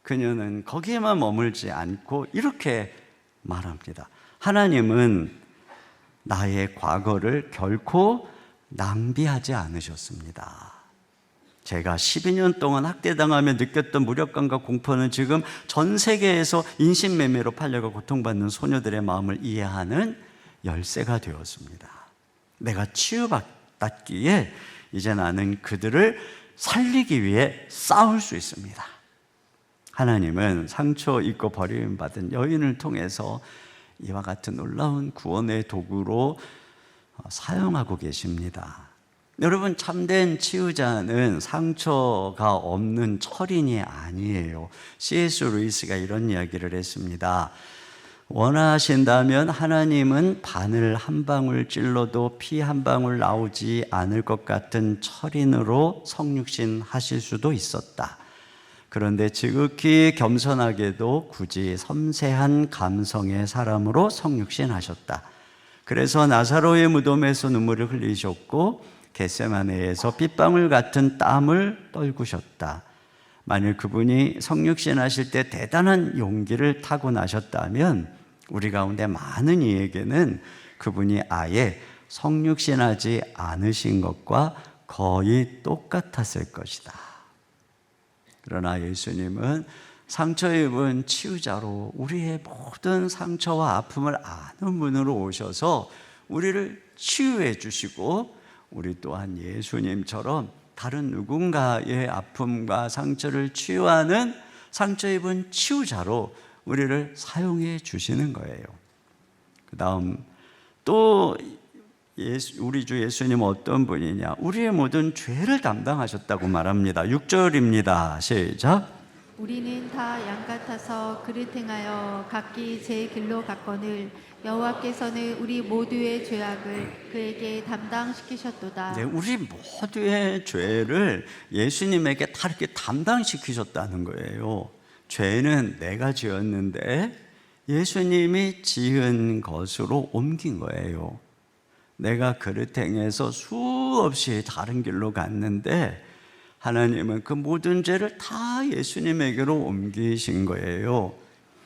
그녀는 거기에만 머물지 않고 이렇게 말합니다. 하나님은 나의 과거를 결코 낭비하지 않으셨습니다. 제가 12년 동안 학대당하며 느꼈던 무력감과 공포는 지금 전 세계에서 인신매매로 팔려가 고통받는 소녀들의 마음을 이해하는 열쇠가 되었습니다. 내가 치유받았기에 이제 나는 그들을 살리기 위해 싸울 수 있습니다. 하나님은 상처 입고 버림받은 여인을 통해서 이와 같은 놀라운 구원의 도구로 사용하고 계십니다. 여러분, 참된 치유자는 상처가 없는 철인이 아니에요. C.S. 루이스가 이런 이야기를 했습니다. 원하신다면 하나님은 바늘 한 방울 찔러도 피 한 방울 나오지 않을 것 같은 철인으로 성육신 하실 수도 있었다. 그런데 지극히 겸손하게도 굳이 섬세한 감성의 사람으로 성육신 하셨다. 그래서 나사로의 무덤에서 눈물을 흘리셨고 겟세마네에서 빗방울 같은 땀을 떨구셨다. 만일 그분이 성육신 하실 때 대단한 용기를 타고나셨다면 우리 가운데 많은 이에게는 그분이 아예 성육신하지 않으신 것과 거의 똑같았을 것이다. 그러나 예수님은 상처 입은 치유자로 우리의 모든 상처와 아픔을 아는 분으로 오셔서 우리를 치유해 주시고 우리 또한 예수님처럼 다른 누군가의 아픔과 상처를 치유하는 상처 입은 치유자로 우리를 사용해 주시는 거예요. 그 다음 또 우리 주 예수님은 어떤 분이냐? 우리의 모든 죄를 담당하셨다고 말합니다. 6절입니다. 시작. 우리는 다 양 같아서 그릇 행하여 각기 제 길로 갔거늘 여호와께서는 우리 모두의 죄악을 그에게 담당시키셨도다. 네, 우리 모두의 죄를 예수님에게 다 이렇게 담당시키셨다는 거예요. 죄는 내가 지었는데 예수님이 지은 것으로 옮긴 거예요. 내가 그릇 행해서 수없이 다른 길로 갔는데 하나님은 그 모든 죄를 다 예수님에게로 옮기신 거예요.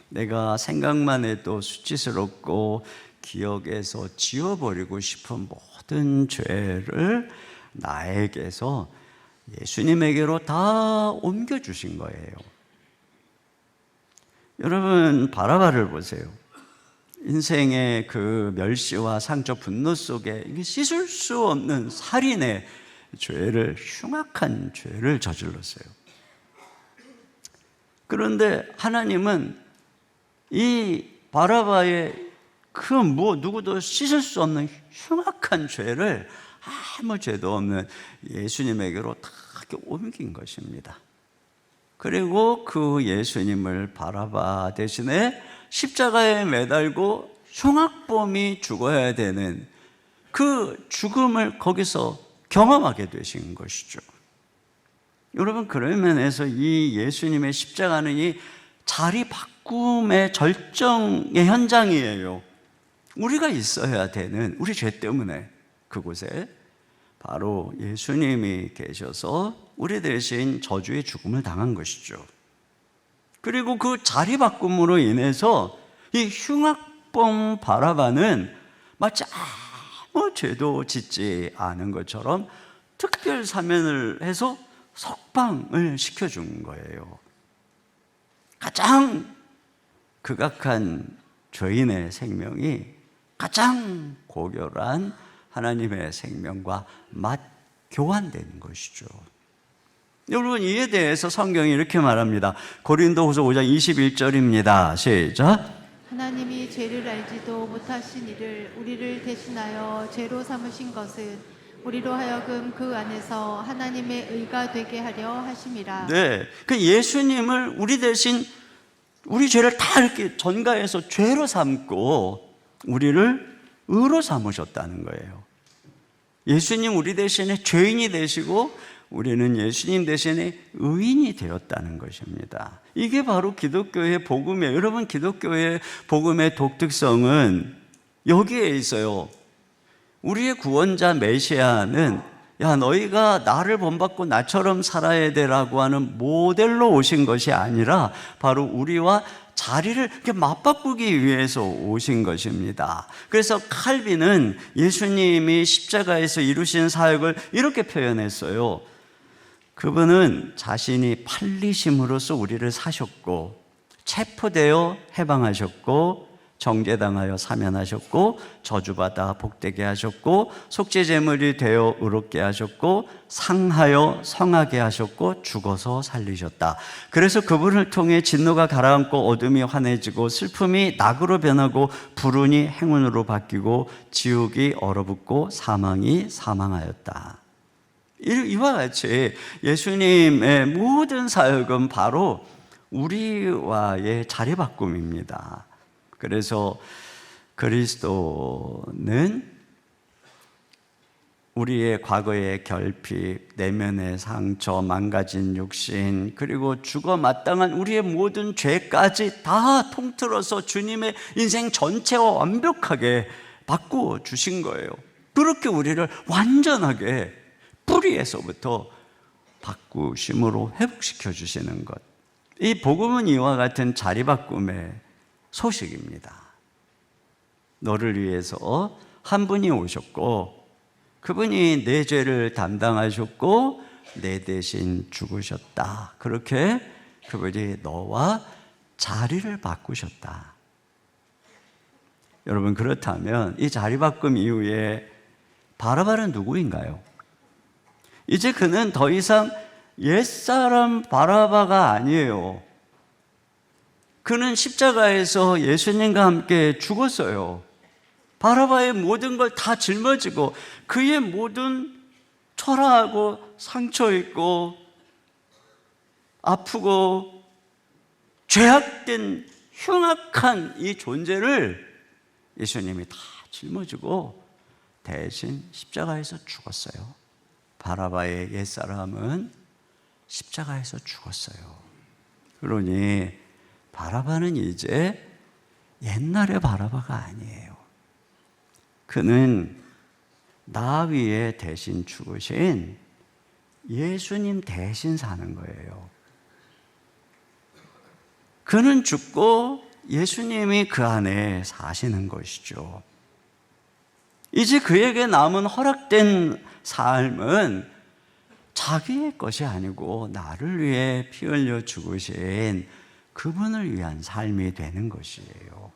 내가 생각만 해도 수치스럽고 기억에서 지워버리고 싶은 모든 죄를 나에게서 예수님에게로 다 옮겨주신 거예요. 여러분, 바라바를 보세요. 인생의 그 멸시와 상처, 분노 속에 씻을 수 없는 살인의 죄를, 흉악한 죄를 저질렀어요. 그런데 하나님은 이 바라바의 그 누구도 씻을 수 없는 흉악한 죄를 아무 죄도 없는 예수님에게로 다 옮긴 것입니다. 그리고 그 예수님을 바라바 대신에 십자가에 매달고 흉악범이 죽어야 되는 그 죽음을 거기서 경험하게 되신 것이죠. 여러분, 그런 면에서 이 예수님의 십자가는 이 자리 바꿈의 절정의 현장이에요. 우리가 있어야 되는, 우리 죄 때문에 그곳에 바로 예수님이 계셔서 우리 대신 저주의 죽음을 당한 것이죠. 그리고 그 자리 바꿈으로 인해서 이 흉악범 바라바는 마치 아무 죄도 짓지 않은 것처럼 특별 사면을 해서 석방을 시켜준 거예요. 가장 극악한 죄인의 생명이 가장 고결한 하나님의 생명과 맞교환된 것이죠. 여러분, 이에 대해서 성경이 이렇게 말합니다. 고린도후서 5장 21절입니다. 시작. 하나님이 죄를 알지도 못하신 이를 우리를 대신하여 죄로 삼으신 것은 우리로 하여금 그 안에서 하나님의 의가 되게 하려 하심이라. 네, 그 예수님을 우리 대신 우리 죄를 다 이렇게 전가해서 죄로 삼고 우리를 의로 삼으셨다는 거예요. 예수님 우리 대신에 죄인이 되시고 우리는 예수님 대신에 의인이 되었다는 것입니다. 이게 바로 기독교의 복음이에요. 여러분, 기독교의 복음의 독특성은 여기에 있어요. 우리의 구원자 메시아는 야, 너희가 나를 본받고 나처럼 살아야 되라고 하는 모델로 오신 것이 아니라 바로 우리와 자리를 이렇게 맞바꾸기 위해서 오신 것입니다. 그래서 칼빈은 예수님이 십자가에서 이루신 사역을 이렇게 표현했어요. 그분은 자신이 팔리심으로써 우리를 사셨고, 체포되어 해방하셨고, 정죄당하여 사면하셨고, 저주받아 복되게 하셨고, 속죄제물이 되어 의롭게 하셨고, 상하여 성하게 하셨고, 죽어서 살리셨다. 그래서 그분을 통해 진노가 가라앉고 어둠이 환해지고 슬픔이 낙으로 변하고 불운이 행운으로 바뀌고 지옥이 얼어붙고 사망이 사망하였다. 이와 같이 예수님의 모든 사역은 바로 우리와의 자리바꿈입니다. 그래서 그리스도는 우리의 과거의 결핍, 내면의 상처, 망가진 육신, 그리고 죽어 마땅한 우리의 모든 죄까지 다 통틀어서 주님의 인생 전체와 완벽하게 바꾸어 주신 거예요. 그렇게 우리를 완전하게 뿌리에서부터 바꾸심으로 회복시켜 주시는 것. 이 복음은 이와 같은 자리바꿈의 소식입니다. 너를 위해서 한 분이 오셨고, 그분이 내 죄를 담당하셨고 내 대신 죽으셨다. 그렇게 그분이 너와 자리를 바꾸셨다. 여러분, 그렇다면 이 자리바꿈 이후에 바라바는 누구인가요? 이제 그는 더 이상 옛사람 바라바가 아니에요. 그는 십자가에서 예수님과 함께 죽었어요. 바라바의 모든 걸 다 짊어지고 그의 모든 초라하고 상처 있고 아프고 죄악된 흉악한 이 존재를 예수님이 다 짊어지고 대신 십자가에서 죽었어요. 바라바의 옛사람은 십자가에서 죽었어요. 그러니 바라바는 이제 옛날의 바라바가 아니에요. 그는 나 위에 대신 죽으신 예수님 대신 사는 거예요. 그는 죽고 예수님이 그 안에 사시는 것이죠. 이제 그에게 남은 허락된 삶은 자기의 것이 아니고 나를 위해 피 흘려 죽으신 그분을 위한 삶이 되는 것이에요.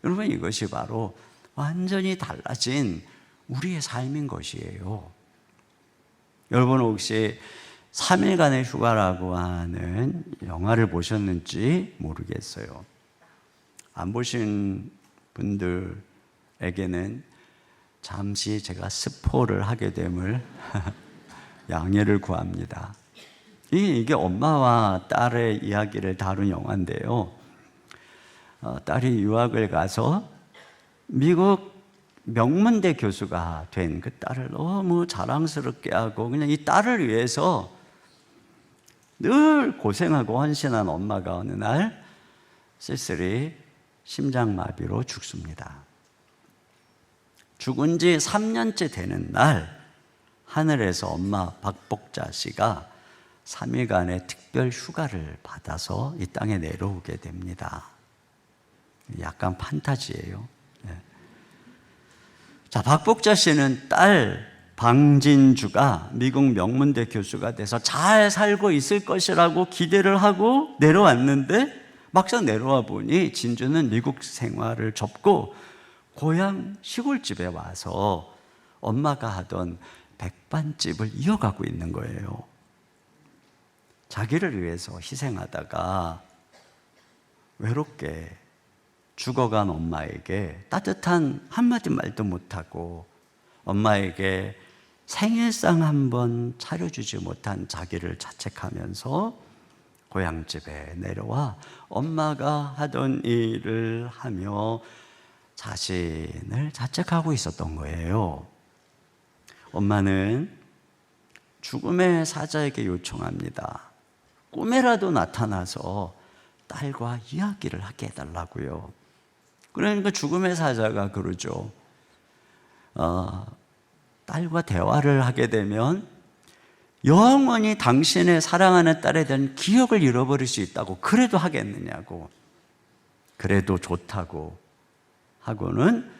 여러분, 이것이 바로 완전히 달라진 우리의 삶인 것이에요. 여러분 혹시 3일간의 휴가라고 하는 영화를 보셨는지 모르겠어요. 안 보신 분들에게는 잠시 제가 스포를 하게 됨을 양해를 구합니다. 이게 엄마와 딸의 이야기를 다룬 영화인데요. 딸이 유학을 가서 미국 명문대 교수가 된 그 딸을 너무 자랑스럽게 하고 그냥 이 딸을 위해서 늘 고생하고 헌신한 엄마가 어느 날 쓸쓸히 심장마비로 죽습니다. 죽은 지 3년째 되는 날 하늘에서 엄마 박복자 씨가 3일간의 특별 휴가를 받아서 이 땅에 내려오게 됩니다. 약간 판타지예요. 자, 박복자 씨는 딸 방진주가 미국 명문대 교수가 돼서 잘 살고 있을 것이라고 기대를 하고 내려왔는데 막상 내려와 보니 진주는 미국 생활을 접고 고향 시골집에 와서 엄마가 하던 백반집을 이어가고 있는 거예요. 자기를 위해서 희생하다가 외롭게 죽어간 엄마에게 따뜻한 한마디 말도 못하고 엄마에게 생일상 한번 차려주지 못한 자기를 자책하면서 고향집에 내려와 엄마가 하던 일을 하며 자신을 자책하고 있었던 거예요. 엄마는 죽음의 사자에게 요청합니다. 꿈에라도 나타나서 딸과 이야기를 하게 해달라고요. 그러니까 죽음의 사자가 그러죠. 딸과 대화를 하게 되면 영원히 당신의 사랑하는 딸에 대한 기억을 잃어버릴 수 있다고. 그래도 하겠느냐고. 그래도 좋다고 하고는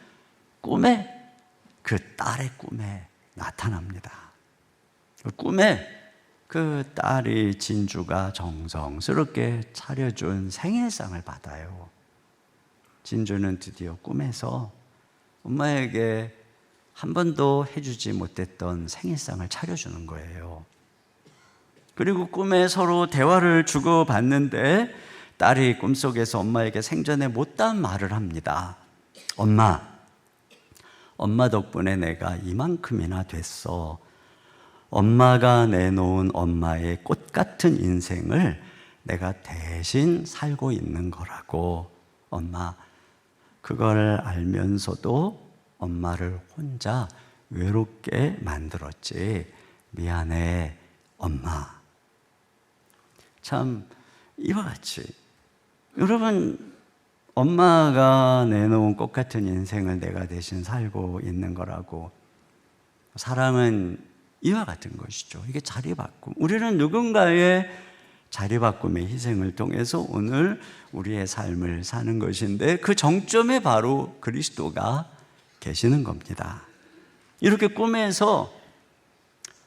꿈에, 그 딸의 꿈에 나타납니다. 그 꿈에 그 딸이 진주가 정성스럽게 차려준 생일상을 받아요. 진주는 드디어 꿈에서 엄마에게 한 번도 해주지 못했던 생일상을 차려주는 거예요. 그리고 꿈에 서로 대화를 주고받는데 딸이 꿈속에서 엄마에게 생전에 못다한 말을 합니다. 엄마 덕분에 내가 이만큼이나 됐어. 엄마가 내놓은 엄마의 꽃 같은 인생을 내가 대신 살고 있는 거라고. 엄마, 그걸 알면서도 엄마를 혼자 외롭게 만들었지. 미안해, 엄마. 참, 이와 같이 여러분, 엄마가 내놓은 꽃 같은 인생을 내가 대신 살고 있는 거라고. 사랑은 이와 같은 것이죠. 이게 자리바꿈. 우리는 누군가의 자리바꿈의 희생을 통해서 오늘 우리의 삶을 사는 것인데 그 정점에 바로 그리스도가 계시는 겁니다. 이렇게 꿈에서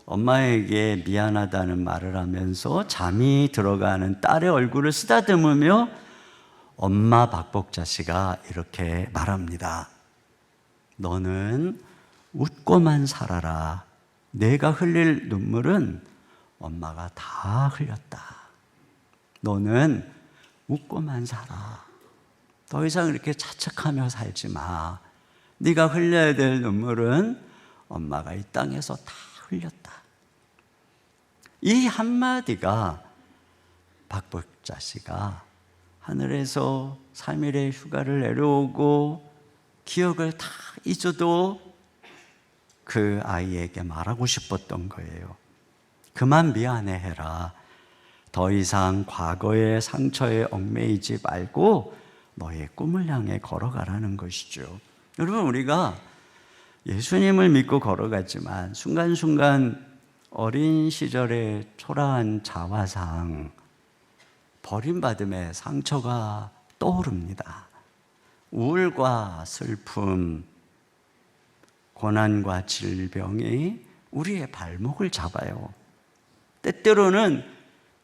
엄마에게 미안하다는 말을 하면서 잠이 들어가는 딸의 얼굴을 쓰다듬으며 엄마 박복자 씨가 이렇게 말합니다. 너는 웃고만 살아라. 내가 흘릴 눈물은 엄마가 다 흘렸다. 너는 웃고만 살아. 더 이상 이렇게 자책하며 살지 마. 네가 흘려야 될 눈물은 엄마가 이 땅에서 다 흘렸다. 이 한마디가 박복자 씨가 하늘에서 3일의 휴가를 내려오고 기억을 다 잊어도 그 아이에게 말하고 싶었던 거예요. 그만 미안해해라. 더 이상 과거의 상처에 얽매이지 말고 너의 꿈을 향해 걸어가라는 것이죠. 여러분, 우리가 예수님을 믿고 걸어갔지만 순간순간 어린 시절의 초라한 자화상, 버림받음의 상처가 떠오릅니다. 우울과 슬픔, 고난과 질병이 우리의 발목을 잡아요. 때때로는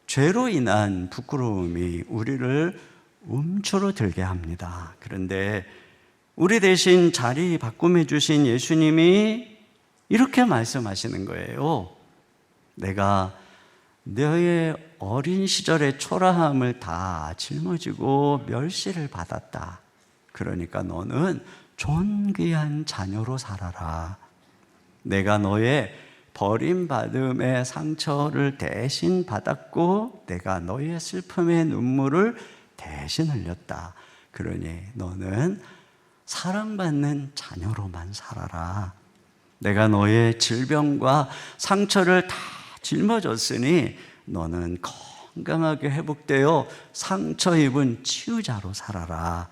죄로 인한 부끄러움이 우리를 움츠러들게 합니다. 그런데 우리 대신 자리 바꿈해 주신 예수님이 이렇게 말씀하시는 거예요. 내가 너의 어린 시절의 초라함을 다 짊어지고 멸시를 받았다. 그러니까 너는 존귀한 자녀로 살아라. 내가 너의 버림받음의 상처를 대신 받았고 내가 너의 슬픔의 눈물을 대신 흘렸다. 그러니 너는 사랑받는 자녀로만 살아라. 내가 너의 질병과 상처를 다 짊어졌으니 너는 건강하게 회복되어 상처 입은 치유자로 살아라.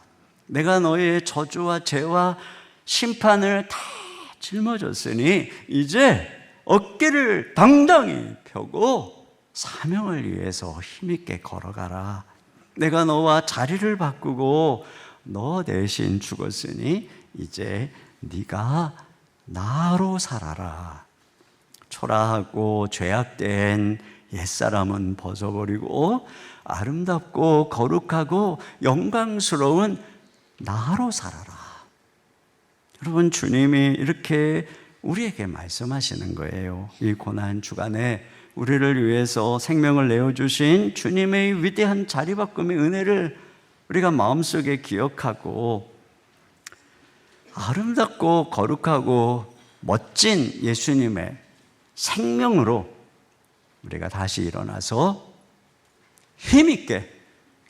내가 너의 저주와 죄와 심판을 다 짊어졌으니 이제 어깨를 당당히 펴고 사명을 위해서 힘있게 걸어가라. 내가 너와 자리를 바꾸고 너 대신 죽었으니 이제 네가 나로 살아라. 초라하고 죄악된 옛사람은 벗어버리고 아름답고 거룩하고 영광스러운 나로 살아라. 여러분, 주님이 이렇게 우리에게 말씀하시는 거예요. 이 고난 주간에 우리를 위해서 생명을 내어주신 주님의 위대한 자리바꿈의 은혜를 우리가 마음속에 기억하고 아름답고 거룩하고 멋진 예수님의 생명으로 우리가 다시 일어나서 힘있게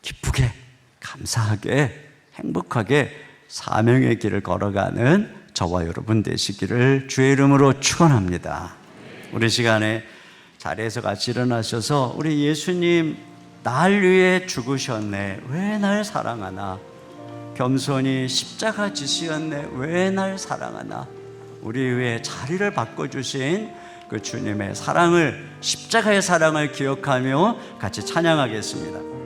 기쁘게 감사하게 행복하게 사명의 길을 걸어가는 저와 여러분 되시기를 주의 이름으로 축원합니다. 우리 시간에 자리에서 같이 일어나셔서 우리 예수님 날 위해 죽으셨네. 왜 날 사랑하나? 겸손히 십자가 지시었네. 왜 날 사랑하나? 우리 위해 자리를 바꿔주신 그 주님의 사랑을, 십자가의 사랑을 기억하며 같이 찬양하겠습니다.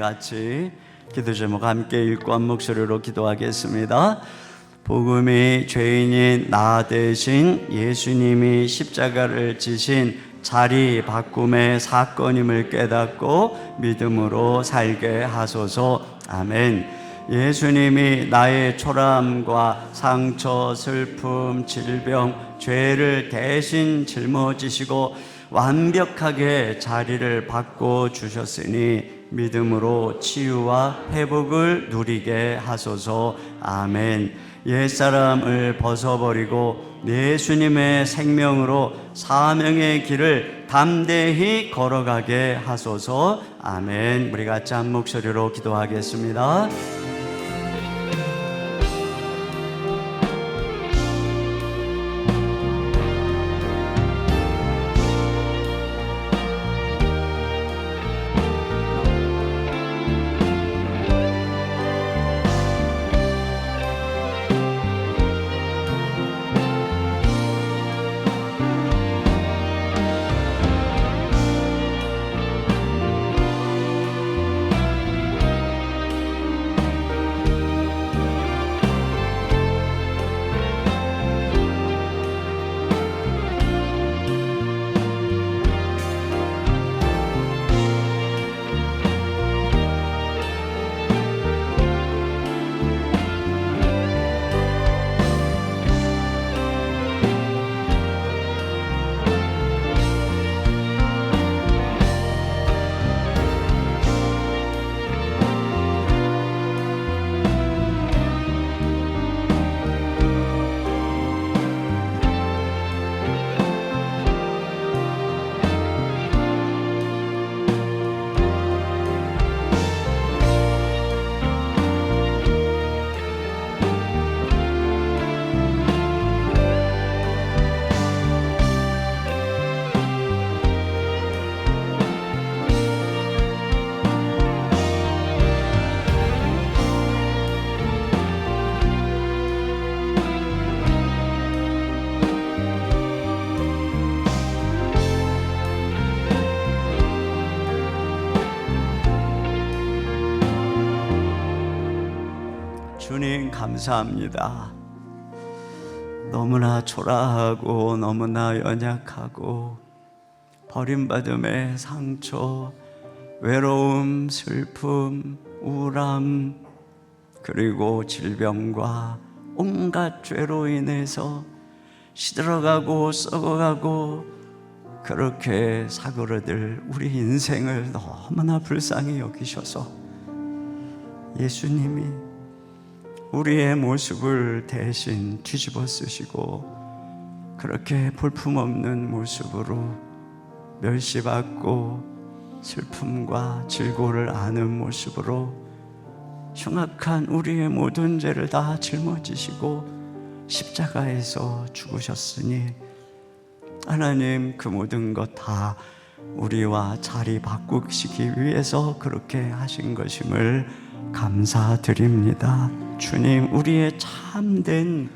같이 기도 제목 함께 읽고 한 목소리로 기도하겠습니다. 복음이 죄인인 나 대신 예수님이 십자가를 지신 자리 바꿈의 사건임을 깨닫고 믿음으로 살게 하소서. 아멘. 예수님이 나의 초라함과 상처, 슬픔, 질병, 죄를 대신 짊어지시고 완벽하게 자리를 바꿔 주셨으니 믿음으로 치유와 회복을 누리게 하소서. 아멘. 옛사람을 벗어버리고 예수님의 생명으로 사명의 길을 담대히 걸어가게 하소서. 아멘. 우리 같이 한 목소리로 기도하겠습니다. 주님 감사합니다. 너무나 초라하고 너무나 연약하고 버림받음의 상처, 외로움, 슬픔, 우울함, 그리고 질병과 온갖 죄로 인해서 시들어가고 썩어가고 그렇게 사그러들 우리 인생을 너무나 불쌍히 여기셔서 예수님이 우리의 모습을 대신 뒤집어 쓰시고 그렇게 볼품없는 모습으로 멸시받고 슬픔과 질고를 아는 모습으로 흉악한 우리의 모든 죄를 다 짊어지시고 십자가에서 죽으셨으니 하나님, 그 모든 것 다 우리와 자리 바꾸시기 위해서 그렇게 하신 것임을 감사드립니다. 주님, 우리의 참된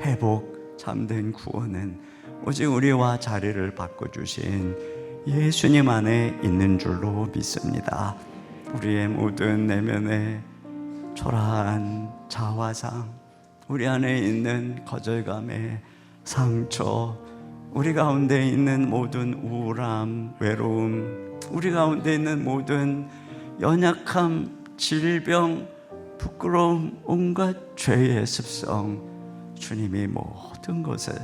회복, 참된 구원은 오직 우리와 자리를 바꿔주신 예수님 안에 있는 줄로 믿습니다. 우리의 모든 내면의 초라한 자화상, 우리 안에 있는 거절감의 상처, 우리 가운데 있는 모든 우울함, 외로움, 우리 가운데 있는 모든 연약함, 질병, 부끄러움, 온갖 죄의 습성, 주님이 모든 것을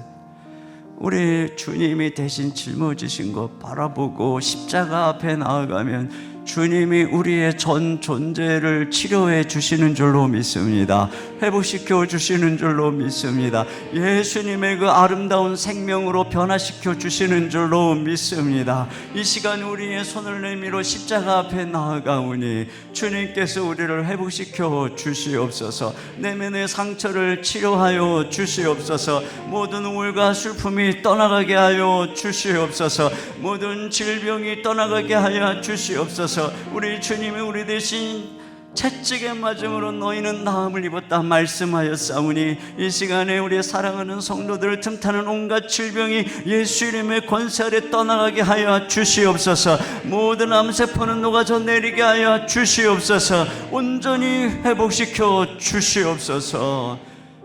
우리 주님이 대신 짊어지신 것 바라보고 십자가 앞에 나아가면 주님이 우리의 전 존재를 치료해 주시는 줄로 믿습니다. 회복시켜 주시는 줄로 믿습니다. 예수님의 그 아름다운 생명으로 변화시켜 주시는 줄로 믿습니다. 이 시간 우리의 손을 내밀어 십자가 앞에 나아가오니 주님께서 우리를 회복시켜 주시옵소서. 내면의 상처를 치료하여 주시옵소서. 모든 우울과 슬픔이 떠나가게 하여 주시옵소서. 모든 질병이 떠나가게 하여 주시옵소서. 우리 주님이 우리 대신 채찍에 맞음으로 너희는 나음을 입었다 말씀하였사오니 이 시간에 우리의 사랑하는 성도들을 틈타는 온갖 질병이 예수 이름의 권세 아래 떠나가게 하여 주시옵소서. 모든 암세포는 녹아져 내리게 하여 주시옵소서. 온전히 회복시켜 주시옵소서.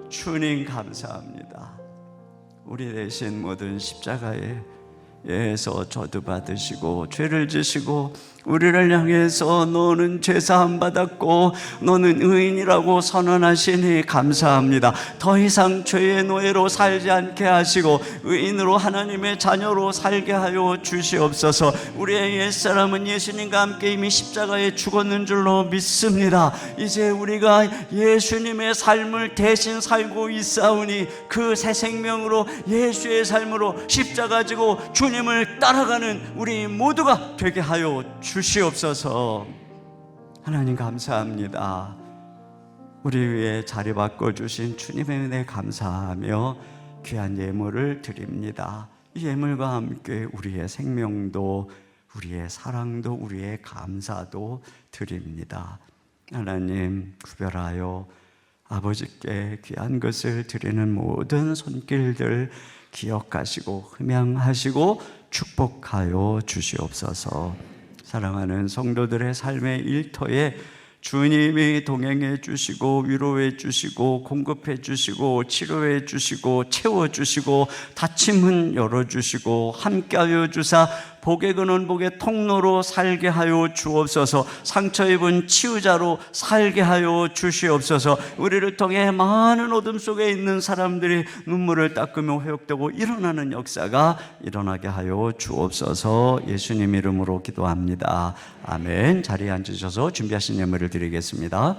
주님 감사합니다. 우리 대신 모든 십자가에 예서 저주 받으시고 죄를 지시고 우리를 향해서 너는 죄사함 받았고 너는 의인이라고 선언하시니 감사합니다. 더 이상 죄의 노예로 살지 않게 하시고 의인으로 하나님의 자녀로 살게 하여 주시옵소서. 우리의 옛사람은 예수님과 함께 이미 십자가에 죽었는 줄로 믿습니다. 이제 우리가 예수님의 삶을 대신 살고 있사오니 그 새 생명으로 예수의 삶으로 십자가 지고 주님을 따라가는 우리 모두가 되게 하여 주시옵소서. 하나님 감사합니다. 우리 위에 자리 바꿔주신 주님의 은혜 감사하며 귀한 예물을 드립니다. 이 예물과 함께 우리의 생명도 우리의 사랑도 우리의 감사도 드립니다. 하나님 구별하여 아버지께 귀한 것을 드리는 모든 손길들 기억하시고 흠양하시고 축복하여 주시옵소서. 사랑하는 성도들의 삶의 일터에 주님이 동행해 주시고 위로해 주시고 공급해 주시고 치료해 주시고 채워 주시고 닫힌 문 열어 주시고 함께하여 주사 복의 근원 복의 통로로 살게 하여 주옵소서. 상처 입은 치유자로 살게 하여 주시옵소서. 우리를 통해 많은 어둠 속에 있는 사람들이 눈물을 닦으며 회복되고 일어나는 역사가 일어나게 하여 주옵소서. 예수님 이름으로 기도합니다. 아멘. 자리에 앉으셔서 준비하신 예물을 드리겠습니다.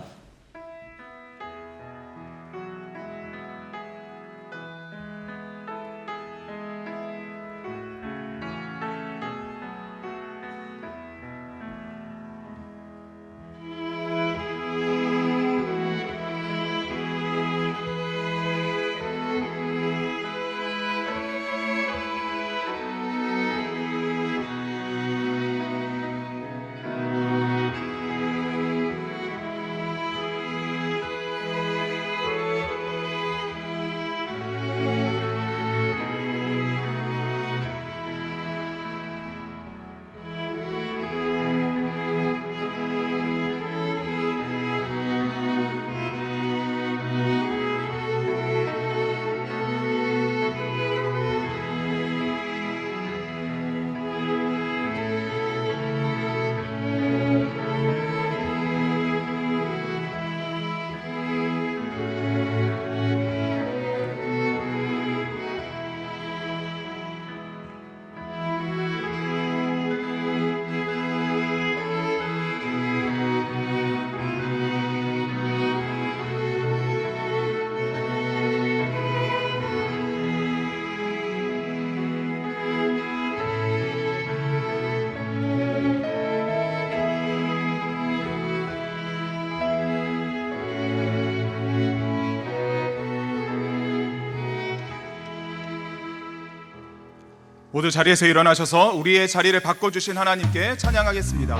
모두 자리에서 일어나셔서 우리의 자리를 바꿔주신 하나님께 찬양하겠습니다.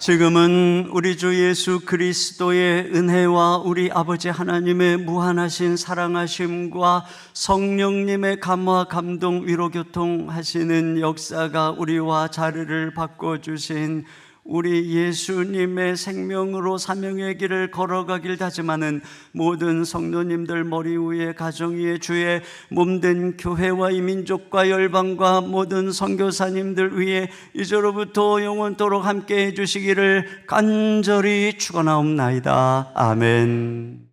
지금은 우리 주 예수 그리스도의 은혜와 우리 아버지 하나님의 무한하신 사랑하심과 성령님의 감화 감동 위로 교통하시는 역사가 우리와 자리를 바꿔주신 우리 예수님의 생명으로 사명의 길을 걸어가길 다짐하는 모든 성도님들 머리 위에 가정 위에 주의 몸된 교회와 이 민족과 열방과 모든 선교사님들 위에 이제로부터 영원토록 함께 해주시기를 간절히 축원하옵나이다. 아멘.